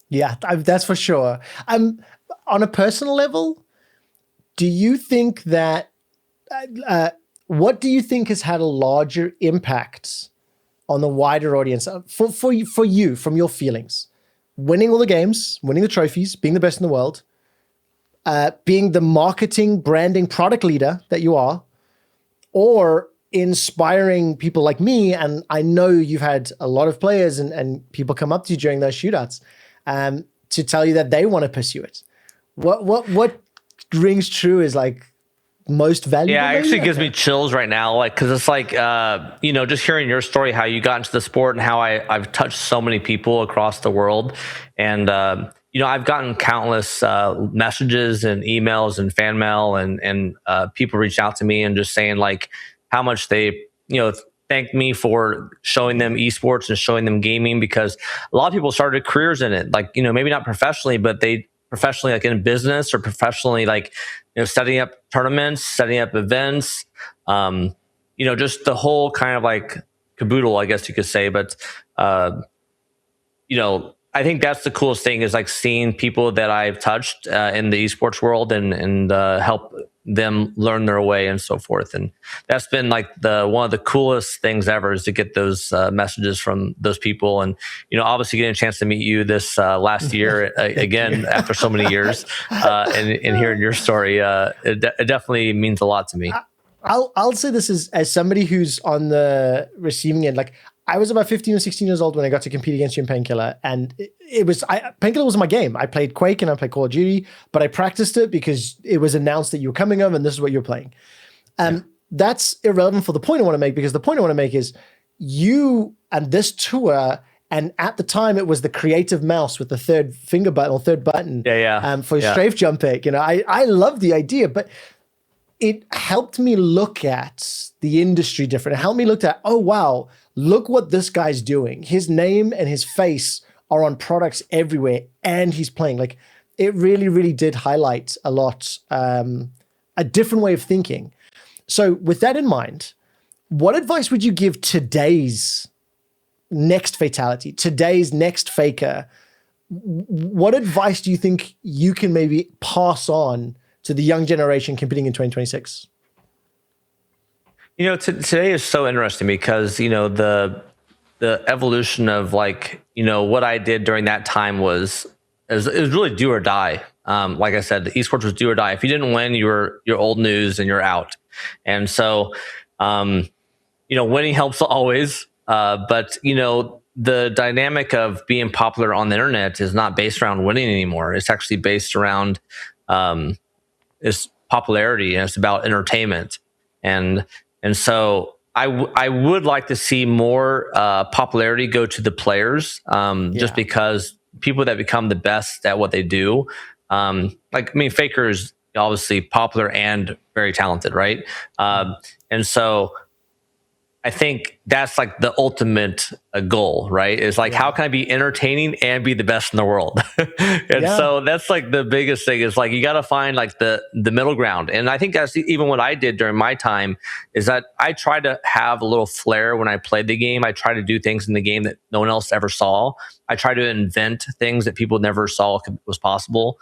Speaker 1: Yeah, that's for sure. On a personal level, do you think that what do you think has had a larger impact on the wider audience for you, from your feelings? Winning all the games, winning the trophies, being the best in the world, being the marketing, branding, product leader that you are, or inspiring people like me. And I know you've had a lot of players and people come up to you during those shootouts to tell you that they want to pursue it. What rings true is most valuable?
Speaker 2: Yeah, it actually gives me chills right now, because it's just hearing your story, how you got into the sport, and how I've touched so many people across the world. And I've gotten countless messages and emails and fan mail, and people reach out to me and just saying how much they thank me for showing them esports and showing them gaming, because a lot of people started careers in it, maybe not professionally, but they professionally, in business, or professionally, setting up tournaments, setting up events, just the whole kind of caboodle, I guess you could say. But I think that's the coolest thing, is seeing people that I've touched in the esports world and help them learn their way and so forth. And that's been one of the coolest things ever, is to get those messages from those people. And obviously getting a chance to meet you this last year again after so many years, and hearing your story, it definitely means a lot to me.
Speaker 1: I'll say this as somebody who's on the receiving end. I was about 15 or 16 years old when I got to compete against you in Painkiller, and Painkiller was my game. I played Quake and I played Call of Duty, but I practiced it because it was announced that you were coming over and this is what you're playing. That's irrelevant for the point I want to make, because the point I want to make is you and this tour, and at the time it was the creative mouse with the third finger button or third button for strafe jump pick. I love the idea, but it helped me look at the industry different. It helped me look at, oh, wow, look what this guy's doing. His name and his face are on products everywhere, and he's playing. It really, really did highlight a lot, a different way of thinking. So with that in mind, what advice would you give today's next Fatal1ty, today's next Faker? What advice do you think you can maybe pass on to the young generation competing in 2026?
Speaker 2: Today is so interesting, because the evolution of what I did during that time was really do or die. Like I said, the esports was do or die. If you didn't win, you're old news and you're out. And so winning helps always, but the dynamic of being popular on the internet is not based around winning anymore. It's actually based around is popularity, and it's about entertainment. And so I would like to see more popularity go to the players, because people that become the best at what they do, Faker is obviously popular and very talented, right? And so I think that's like the ultimate goal, right? Is like, how can I be entertaining and be the best in the world? And so that's like the biggest thing is like, you got to find like the middle ground. And I think that's even what I did during my time is that I tried to have a little flair when I played the game. I tried to do things in the game that no one else ever saw. I tried to invent things that people never saw was possible.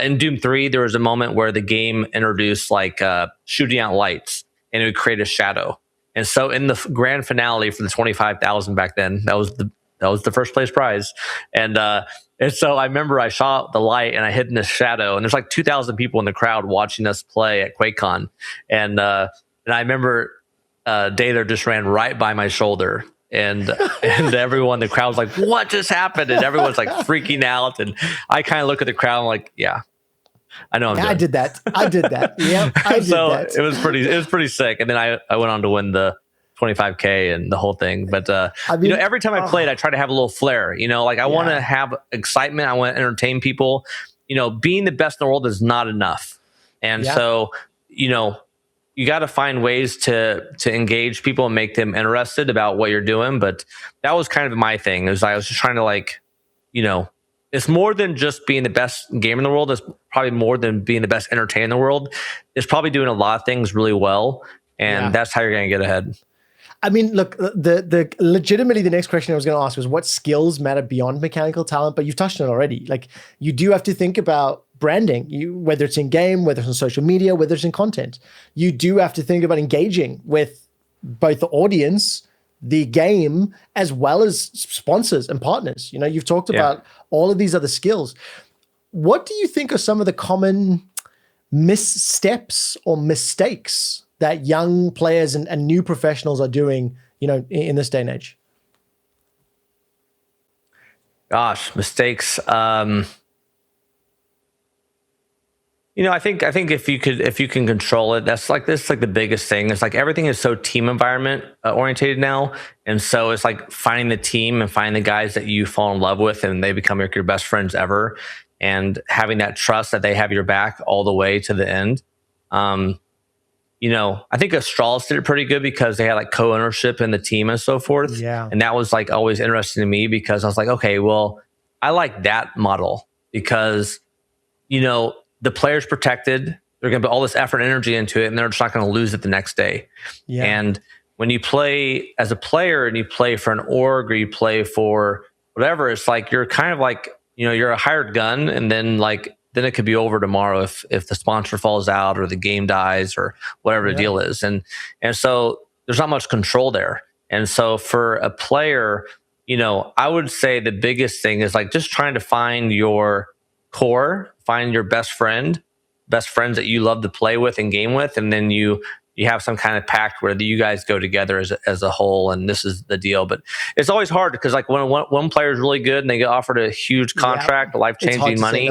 Speaker 2: In Doom 3, there was a moment where the game introduced like shooting out lights and it would create a shadow. And so in the grand finale for the 25,000 back then, that was the first place prize. And so I remember I shot the light and I hid in the shadow, and there's like 2,000 people in the crowd watching us play at QuakeCon. And I remember Daler just ran right by my shoulder, and everyone, the crowd was like, "What just happened?" And everyone's like freaking out. And I kind of look at the crowd, I'm like, "Yeah, I know.
Speaker 1: I did that. Yep, I did
Speaker 2: so
Speaker 1: that.
Speaker 2: it was pretty sick. And then I went on to win the 25K and the whole thing. But every time I played, I try to have a little flair. Like I want to have excitement. I want to entertain people. Being the best in the world is not enough. And so you got to find ways to engage people and make them interested about what you're doing. But that was kind of my thing. Is I was just trying to it's more than just being the best gamer in the world. It's probably more than being the best entertainer in the world. It's probably doing a lot of things really well, and that's how you're going to get ahead.
Speaker 1: I mean, look, the legitimately the next question I was going to ask was what skills matter beyond mechanical talent, but you've touched on it already. Like you do have to think about branding, whether it's in game, whether it's on social media, whether it's in content. You do have to think about engaging with both the audience, the game, as well as sponsors and partners. You've talked about all of these other skills. What do you think are some of the common missteps or mistakes that young players and new professionals are doing, in this day and age?
Speaker 2: Gosh, mistakes. I think if you can control it, that's like the biggest thing. It's like everything is so team environment orientated now, and so it's like finding the team and finding the guys that you fall in love with, and they become your best friends ever, and having that trust that they have your back all the way to the end. I think Astralis did it pretty good because they had like co-ownership in the team and so forth.
Speaker 1: Yeah,
Speaker 2: and that was like always interesting to me because I was like, okay, well, I like that model because the player's protected. They're going to put all this effort and energy into it, and they're just not going to lose it the next day. Yeah. And when you play as a player and you play for an org or you play for whatever, it's like you're kind of like, you're a hired gun, and then it could be over tomorrow if the sponsor falls out or the game dies or whatever the deal is. And so there's not much control there. And so for a player, I would say the biggest thing is like just trying to find your core, find your best friends that you love to play with and game with, and then you have some kind of pact where you guys go together as a whole, and this is the deal. But it's always hard because like when one player is really good and they get offered a huge contract, life-changing money,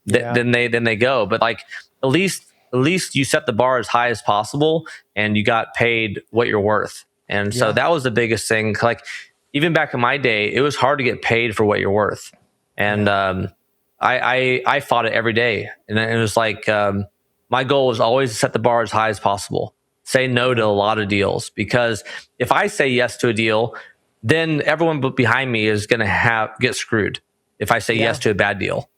Speaker 2: then they go. But like at least you set the bar as high as possible, and you got paid what you're worth. And so that was the biggest thing. Like even back in my day, it was hard to get paid for what you're worth, and I fought it every day. And it was like, my goal was always to set the bar as high as possible. Say no to a lot of deals, because if I say yes to a deal, then everyone behind me is going to get screwed if I say yes to a bad deal.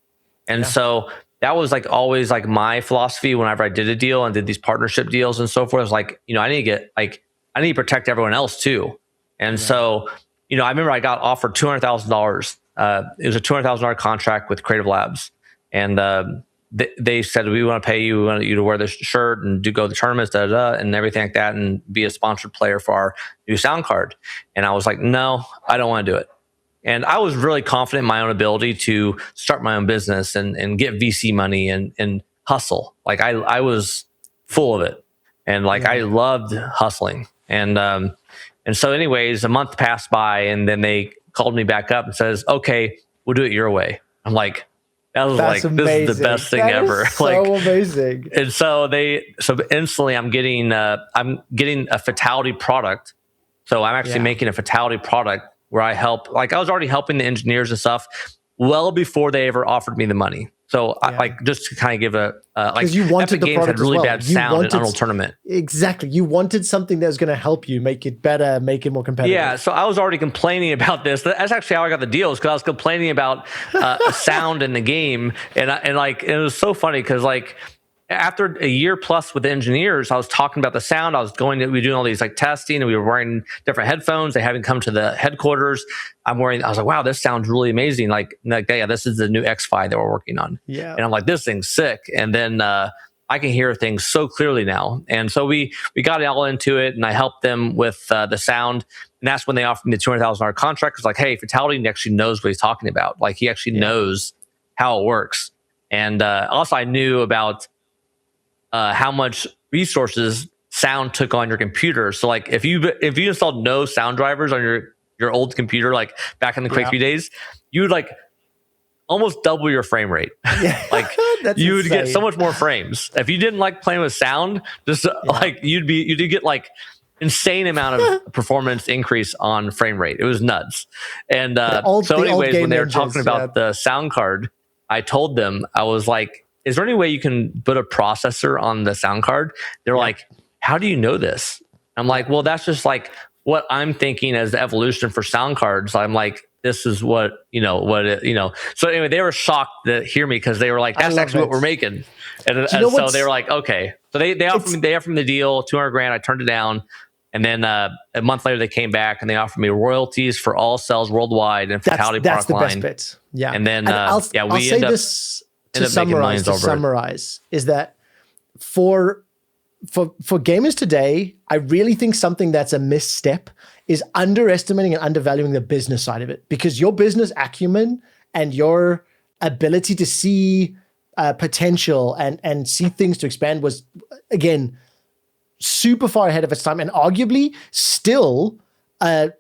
Speaker 2: And so that was like always like my philosophy whenever I did a deal and did these partnership deals and so forth. I was like, I need to protect everyone else too. And so, I remember I got offered $200,000. It was a $200,000 contract with Creative Labs, and they said, we want to pay you. We want you to wear this shirt and go to the tournaments, and everything like that, and be a sponsored player for our new sound card. And I was like, no, I don't want to do it. And I was really confident in my own ability to start my own business and get VC money and hustle. Like I was full of it, and I loved hustling. And so anyways, a month passed by, and then they called me back up and says, okay, we'll do it your way. I'm like, this is the best thing ever.
Speaker 1: So amazing.
Speaker 2: And so instantly I'm getting a Fatal1ty product. So I'm actually making a Fatal1ty product where I help, I was already helping the engineers and stuff well before they ever offered me the money. So I, like just to kind of give a like
Speaker 1: you wanted
Speaker 2: Epic
Speaker 1: the
Speaker 2: Games
Speaker 1: product
Speaker 2: had really
Speaker 1: as well.
Speaker 2: bad sound in Unreal Tournament.
Speaker 1: Exactly. You wanted something that was going to help you make it better, make it more competitive.
Speaker 2: Yeah, so I was already complaining about this. That's actually how I got the deal, is because I was complaining about sound in the game, and it was so funny because like after a year plus with the engineers, I was talking about the sound. We were doing all these like testing, and we were wearing different headphones. They haven't come to the headquarters. I was like, wow, this sounds really amazing. Like yeah, this is the new X5 that we're working on.
Speaker 1: Yeah,
Speaker 2: and I'm like, this thing's sick. And then I can hear things so clearly now. And so we got all into it, and I helped them with the sound. And that's when they offered me the $200,000 contract. It's like, hey, Fatal1ty actually knows what he's talking about. Like he actually knows how it works. And also I knew about how much resources sound took on your computer. So like if you installed no sound drivers on your old computer, like back in the Quake 3 days, you would like almost double your frame rate. Like you would get so much more frames. If you didn't like playing with sound, just like you'd get like insane amount of performance increase on frame rate. It was nuts. And so anyways, when they were talking about the sound card, I told them, I was like, is there any way you can put a processor on the sound card? They're like, how do you know this? I'm like, well, that's just like what I'm thinking as the evolution for sound cards. I'm like, this is what, So anyway, they were shocked to hear me because they were like, that's actually what we're making. And so they were like, okay. So they offered me the deal, $200,000. I turned it down. And then a month later, they came back and they offered me royalties for all sales worldwide and Fatal1ty product line. That's the best bit.
Speaker 1: Yeah.
Speaker 2: And then,
Speaker 1: I'll say this to summarize is that for gamers today, I really think something that's a misstep is underestimating and undervaluing the business side of it, because your business acumen and your ability to see potential and see things to expand was, again, super far ahead of its time, and arguably still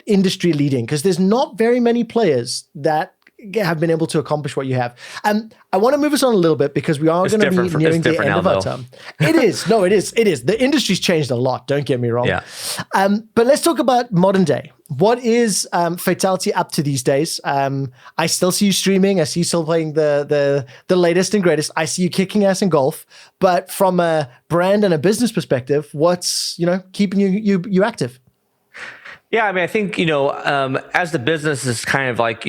Speaker 1: industry leading, because there's not very many players that have been able to accomplish what you have. I want to move us on a little bit because we are going to be nearing the end of our term. It is. No, it is. It is. The industry's changed a lot. Don't get me wrong.
Speaker 2: Yeah.
Speaker 1: But let's talk about modern day. What is Fatal1ty up to these days? I still see you streaming. I see you still playing the latest and greatest. I see you kicking ass in golf. But from a brand and a business perspective, what's keeping you active?
Speaker 2: Yeah, I mean, I think as the business is kind of like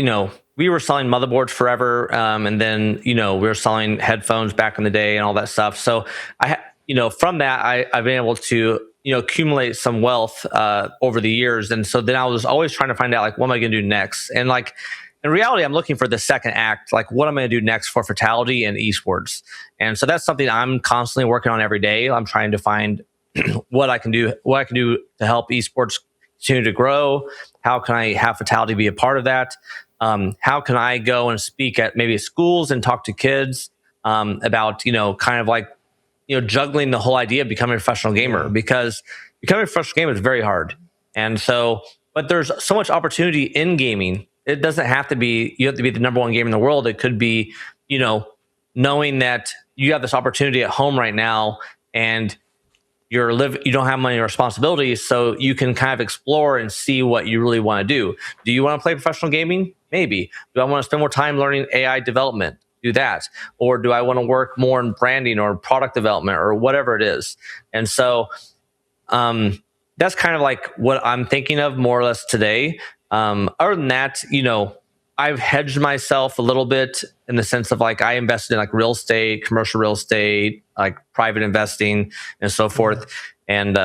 Speaker 2: we were selling motherboards forever, and then we were selling headphones back in the day and all that stuff. So from that I've been able to accumulate some wealth over the years, and so then I was always trying to find out like what am I going to do next, and like in reality I'm looking for the second act, like what am I going to do next for Fatal1ty and esports, and so that's something I'm constantly working on every day. I'm trying to find what I can do to help esports continue to grow. How can I have Fatal1ty be a part of that? How can I go and speak at maybe schools and talk to kids about, kind of like, juggling the whole idea of becoming a professional gamer, because becoming a professional gamer is very hard. And so, but there's so much opportunity in gaming. It doesn't have to be, you have to be the number one gamer in the world. It could be, knowing that you have this opportunity at home right now and you don't have many responsibilities, so you can kind of explore and see what you really want to do. Do you want to play professional gaming? Maybe. Do I want to spend more time learning AI development? Do that. Or do I want to work more in branding or product development or whatever it is? And so that's kind of like what I'm thinking of more or less today. Other than that, I've hedged myself a little bit in the sense of like I invested in like real estate, commercial real estate, like private investing and so forth. And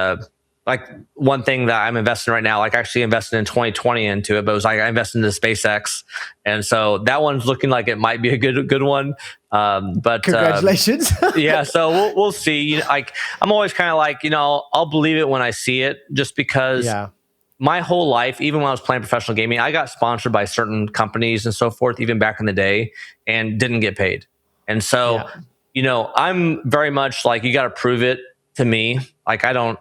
Speaker 2: like one thing that I'm investing right now, like I actually invested in 2020 into it, but it was like I invested into SpaceX. And so that one's looking like it might be a good one. But
Speaker 1: congratulations.
Speaker 2: Yeah. So we'll see. Like I'm always kind of like, I'll believe it when I see it, just because my whole life, even when I was playing professional gaming, I got sponsored by certain companies and so forth, even back in the day, and didn't get paid. And so, I'm very much like, you got to prove it to me. Like I don't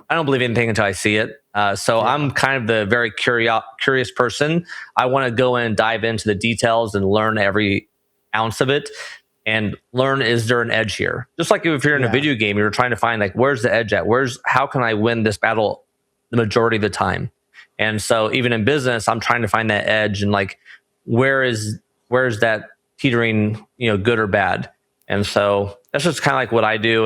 Speaker 2: believe anything until I see it. So I'm kind of the very curious person. I want to go in and dive into the details and learn every ounce of it, and learn, is there an edge here? Just like if you're in a video game, you're trying to find like, where's the edge at? How can I win this battle the majority of the time? And so even in business, I'm trying to find that edge, and like, where is that teetering, good or bad. And so that's just kind of like what I do.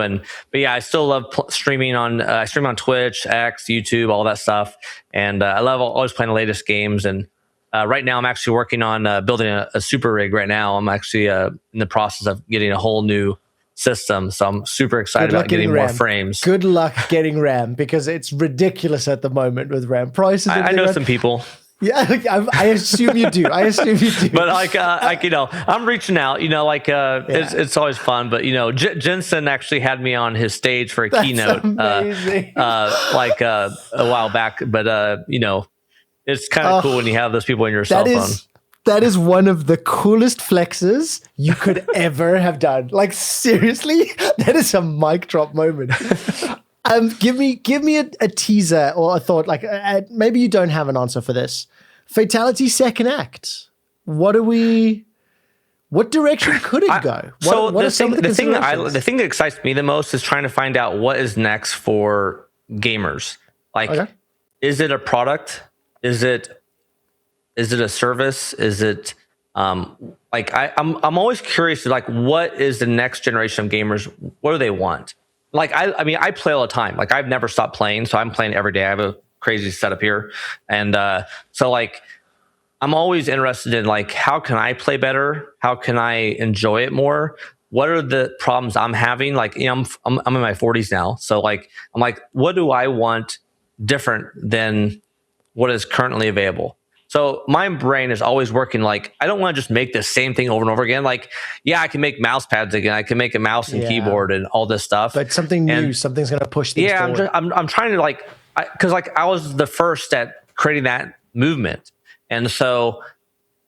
Speaker 2: But yeah, I still love streaming I stream on Twitch, X, YouTube, all that stuff. And I love always playing the latest games. And right now I'm actually working on building a super rig right now. I'm actually in the process of getting a whole new system. So I'm super excited about getting more frames.
Speaker 1: Good luck getting RAM, because it's ridiculous at the moment with RAM prices.
Speaker 2: I know some people.
Speaker 1: Yeah, I assume you do.
Speaker 2: But I'm reaching out. It's always fun. But Jensen actually had me on his stage for a keynote, a while back. But it's kind of cool when you have those people in your cell phone.
Speaker 1: That is one of the coolest flexes you could ever have done. Like, seriously, that is a mic drop moment. Give me a teaser or a thought. Like, maybe you don't have an answer for this. Fatal1ty second act. What direction could it go?
Speaker 2: The thing that excites me the most is trying to find out what is next for gamers. Like, is it a product? Is it a service? Is it I'm always curious, like, what is the next generation of gamers? What do they want? Like, I play all the time. Like, I've never stopped playing, so I'm playing every day. I have a crazy setup here. And so, like, I'm always interested in, like, how can I play better? How can I enjoy it more? What are the problems I'm having? Like, I'm in my 40s now. So, like, I'm like, what do I want different than what is currently available? So my brain is always working. Like, I don't want to just make the same thing over and over again. Like, yeah, I can make mouse pads again. I can make a mouse and keyboard and all this stuff.
Speaker 1: But something new, something's going to push things forward.
Speaker 2: I'm trying to, like, because I was the first at creating that movement. And so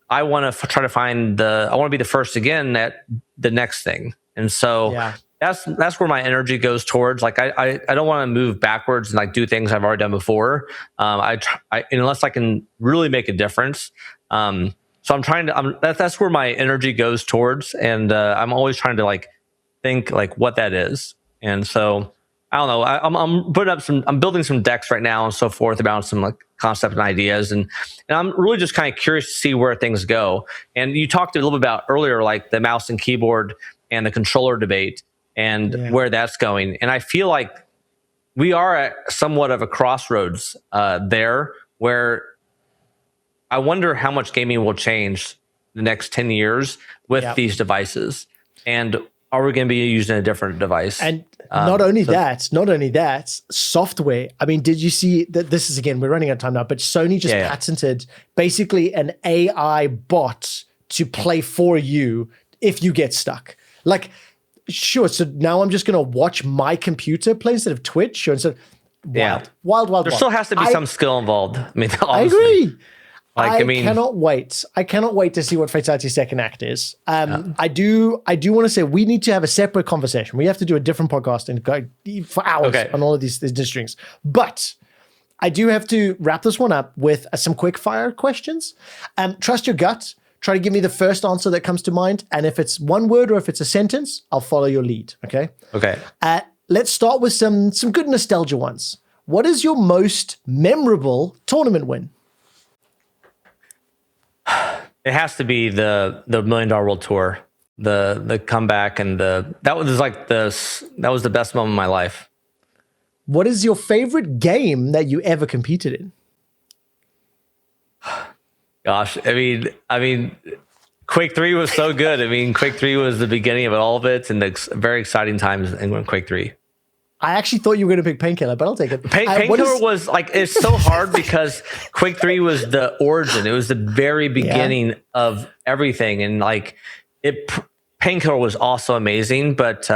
Speaker 2: I want to try to I want to be the first again at the next thing. And so that's where my energy goes towards. Like, I don't want to move backwards and, like, do things I've already done before. Unless I can really make a difference. So I'm trying to. That's where my energy goes towards, and I'm always trying to, like, think, like, what that is. And so I don't know. I'm building some decks right now and so forth about some, like, concept and ideas, and I'm really just kind of curious to see where things go. And you talked a little bit about earlier, like, the mouse and keyboard and the controller debate, and where that's going. And I feel like we are at somewhat of a crossroads there, where I wonder how much gaming will change the next 10 years with these devices. And are we going to be using a different device?
Speaker 1: And not only that, software. I mean, did you see that? This is, again, we're running out of time now, but Sony just patented basically an AI bot to play for you if you get stuck. Like, sure, so now I'm just going to watch my computer play instead of Twitch, or instead of wild.
Speaker 2: There still has to be some skill involved. I mean, honestly.
Speaker 1: I agree. I cannot wait. I cannot wait to see what Fatal1ty second act is. I do want to say we need to have a separate conversation. We have to do a different podcast and go for hours on all of these strings. But I do have to wrap this one up with some quick fire questions. Trust your gut. Try to give me the first answer that comes to mind. And if it's one word or if it's a sentence, I'll follow your lead. Okay?
Speaker 2: Okay.
Speaker 1: Let's start with some good nostalgia ones. What is your most memorable tournament win?
Speaker 2: It has to be the $1 Million World Tour, the comeback, and that was the best moment of my life.
Speaker 1: What is your favorite game that you ever competed in?
Speaker 2: Gosh, I mean, Quake 3 was so good. I mean, Quake 3 was the beginning of all of it, and the very exciting times in Quake 3.
Speaker 1: I actually thought you were going to pick Painkiller, but I'll take it.
Speaker 2: Painkiller was, like, it's so hard because Quake 3 was the origin. It was the very beginning of everything. And, like, Painkiller was also amazing, but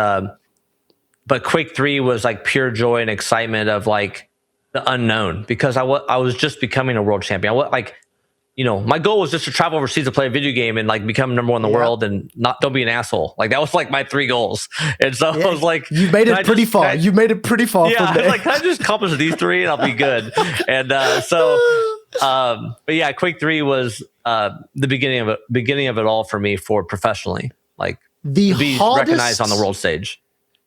Speaker 2: Quake 3 was, like, pure joy and excitement of, like, the unknown, because I was just becoming a world champion. My goal was just to travel overseas to play a video game and, like, become number one in the world and don't be an asshole. Like, that was, like, my 3 goals. And so I was like,
Speaker 1: you made it pretty far. You made it pretty far.
Speaker 2: Yeah, I was like, can I just accomplish these 3 and I'll be good? And but yeah, Quake 3 was the beginning of it all for me, for professionally, like, to be recognized on the world stage.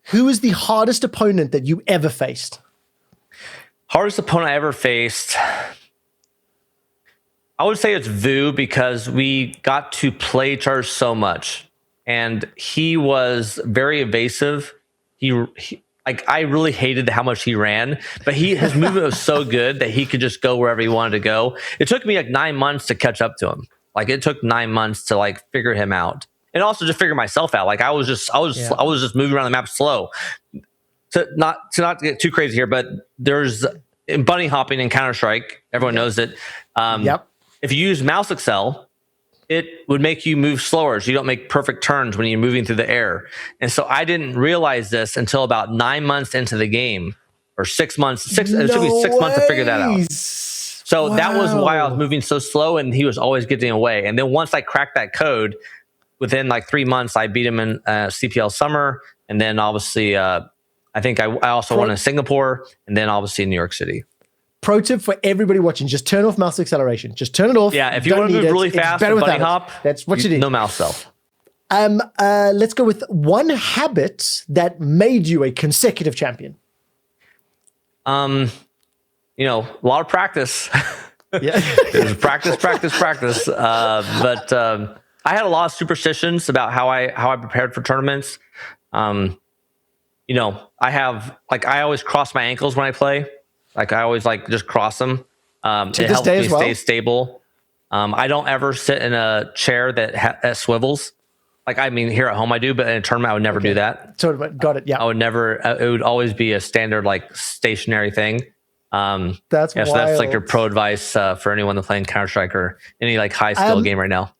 Speaker 1: Who is the hardest opponent that you ever faced?
Speaker 2: Hardest opponent I ever faced. I would say it's Vu because we got to play each other so much, and he was very evasive. He like I really hated how much he ran, but his movement was so good that he could just go wherever he wanted to go. It took me like 9 months to catch up to him. Like it took 9 months to like figure him out, and also just figure myself out. Like I was just moving around the map slow. To not get too crazy here, but there's bunny hopping in Counter-Strike. Everyone knows it. If you use mouse accel, it would make you move slower, so you don't make perfect turns when you're moving through the air. And so I didn't realize this until about 9 months into the game, or 6 months. It took me 6 months to figure that out. So that was why I was moving so slow, and he was always getting away. And then once I cracked that code, within like 3 months, I beat him in CPL Summer, and then obviously I think I also won in Singapore, and then obviously in New York City.
Speaker 1: Pro tip for everybody watching, just turn off mouse acceleration. Just turn it off.
Speaker 2: Yeah, if you want to move really fast and bunny hop,
Speaker 1: that's what you need.
Speaker 2: No mouse cell.
Speaker 1: Let's go with one habit that made you a consecutive champion.
Speaker 2: A lot of practice.
Speaker 1: Yeah.
Speaker 2: It was practice. But I had a lot of superstitions about how I prepared for tournaments. I always cross my ankles when I play. Like I always just cross them. It helps me stay stable. I don't ever sit in a chair that swivels. Here at home I do, but in a tournament I would never do that.
Speaker 1: Tournament, got it. Yeah,
Speaker 2: I would never. It would always be a standard stationary thing.
Speaker 1: That's
Speaker 2: so that's like your pro advice for anyone that's playing Counter-Strike or any high skill game right now.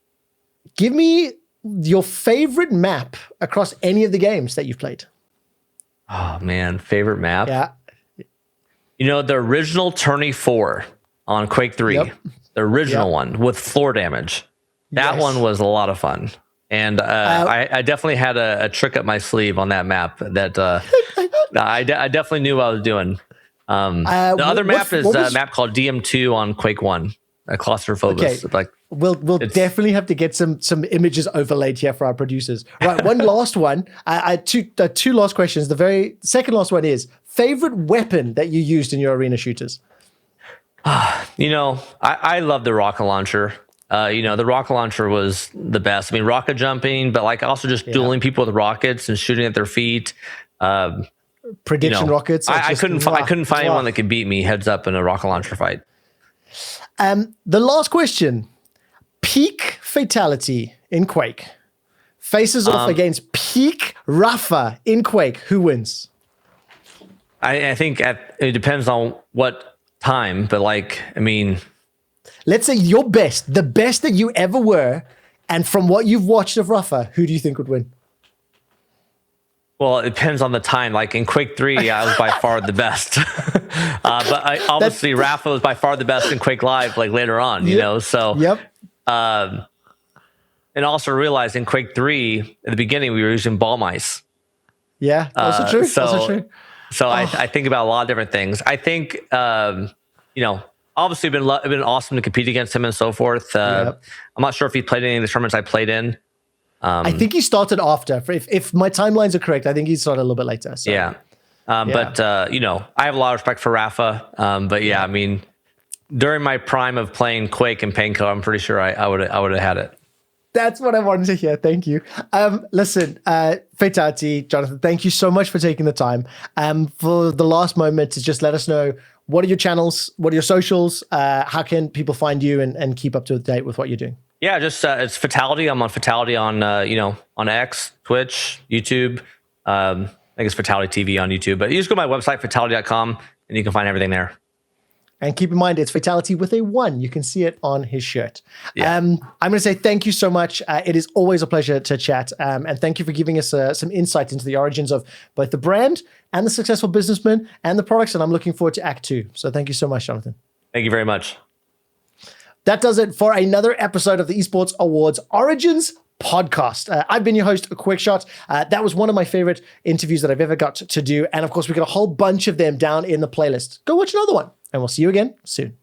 Speaker 1: Give me your favorite map across any of the games that you've played.
Speaker 2: Oh man, favorite map.
Speaker 1: Yeah.
Speaker 2: The original Tourney 4 on Quake 3, the original one with floor damage. That one was a lot of fun. And I definitely had a trick up my sleeve on that map that I definitely knew what I was doing. The other map is a map called DM2 on Quake 1, Claustrophobus.
Speaker 1: Okay. We'll definitely have to get some images overlaid here for our producers. Right, one last one. Two last questions. The very second last one is favorite weapon that you used in your arena shooters.
Speaker 2: I love the rocket launcher. The rocket launcher was the best. Rocket jumping, but also just dueling people with rockets and shooting at their feet.
Speaker 1: Prediction rockets.
Speaker 2: I couldn't find anyone that could beat me heads up in a rocket launcher fight.
Speaker 1: The last question. Peak Fatal1ty in Quake faces off against Peak Rafa in Quake. Who wins?
Speaker 2: I think it depends on what time, but
Speaker 1: let's say your best, the best that you ever were, and from what you've watched of Rafa, who do you think would win?
Speaker 2: Well, it depends on the time. In Quake 3, I was by far the best. But obviously, Rafa was by far the best in Quake Live, later on, so.
Speaker 1: Yep.
Speaker 2: And also realize in Quake 3, at the beginning, we were using ball mice.
Speaker 1: Yeah, also true. Also true.
Speaker 2: So I think about a lot of different things. I think, obviously it's been awesome to compete against him and so forth. I'm not sure if he played any of the tournaments I played in.
Speaker 1: I think he started after. If my timelines are correct, I think he started a little bit later. So.
Speaker 2: Yeah. But I have a lot of respect for Rafa. But during my prime of playing Quake and Painkiller, I'm pretty sure I would have had it.
Speaker 1: That's what I wanted to hear. Thank you. Listen, Fatal1ty, Johnathan, thank you so much for taking the time. For the last moment to just let us know, what are your channels? What are your socials? How can people find you and keep up to date with what you're doing?
Speaker 2: Yeah, just it's Fatal1ty. I'm on Fatal1ty on X, Twitch, YouTube. I think it's Fatal1ty TV on YouTube. But you just go to my website, fatal1ty.com, and you can find everything there.
Speaker 1: And keep in mind, it's Fatal1ty with a 1. You can see it on his shirt.
Speaker 2: Yeah.
Speaker 1: I'm going to say thank you so much. It is always a pleasure to chat. And thank you for giving us some insight into the origins of both the brand and the successful businessman and the products. And I'm looking forward to Act 2. So thank you so much, Johnathan.
Speaker 2: Thank you very much.
Speaker 1: That does it for another episode of the Esports Awards Origins podcast. I've been your host, Quickshot. That was one of my favorite interviews that I've ever got to do. And of course, we got a whole bunch of them down in the playlist. Go watch another one. And we'll see you again soon.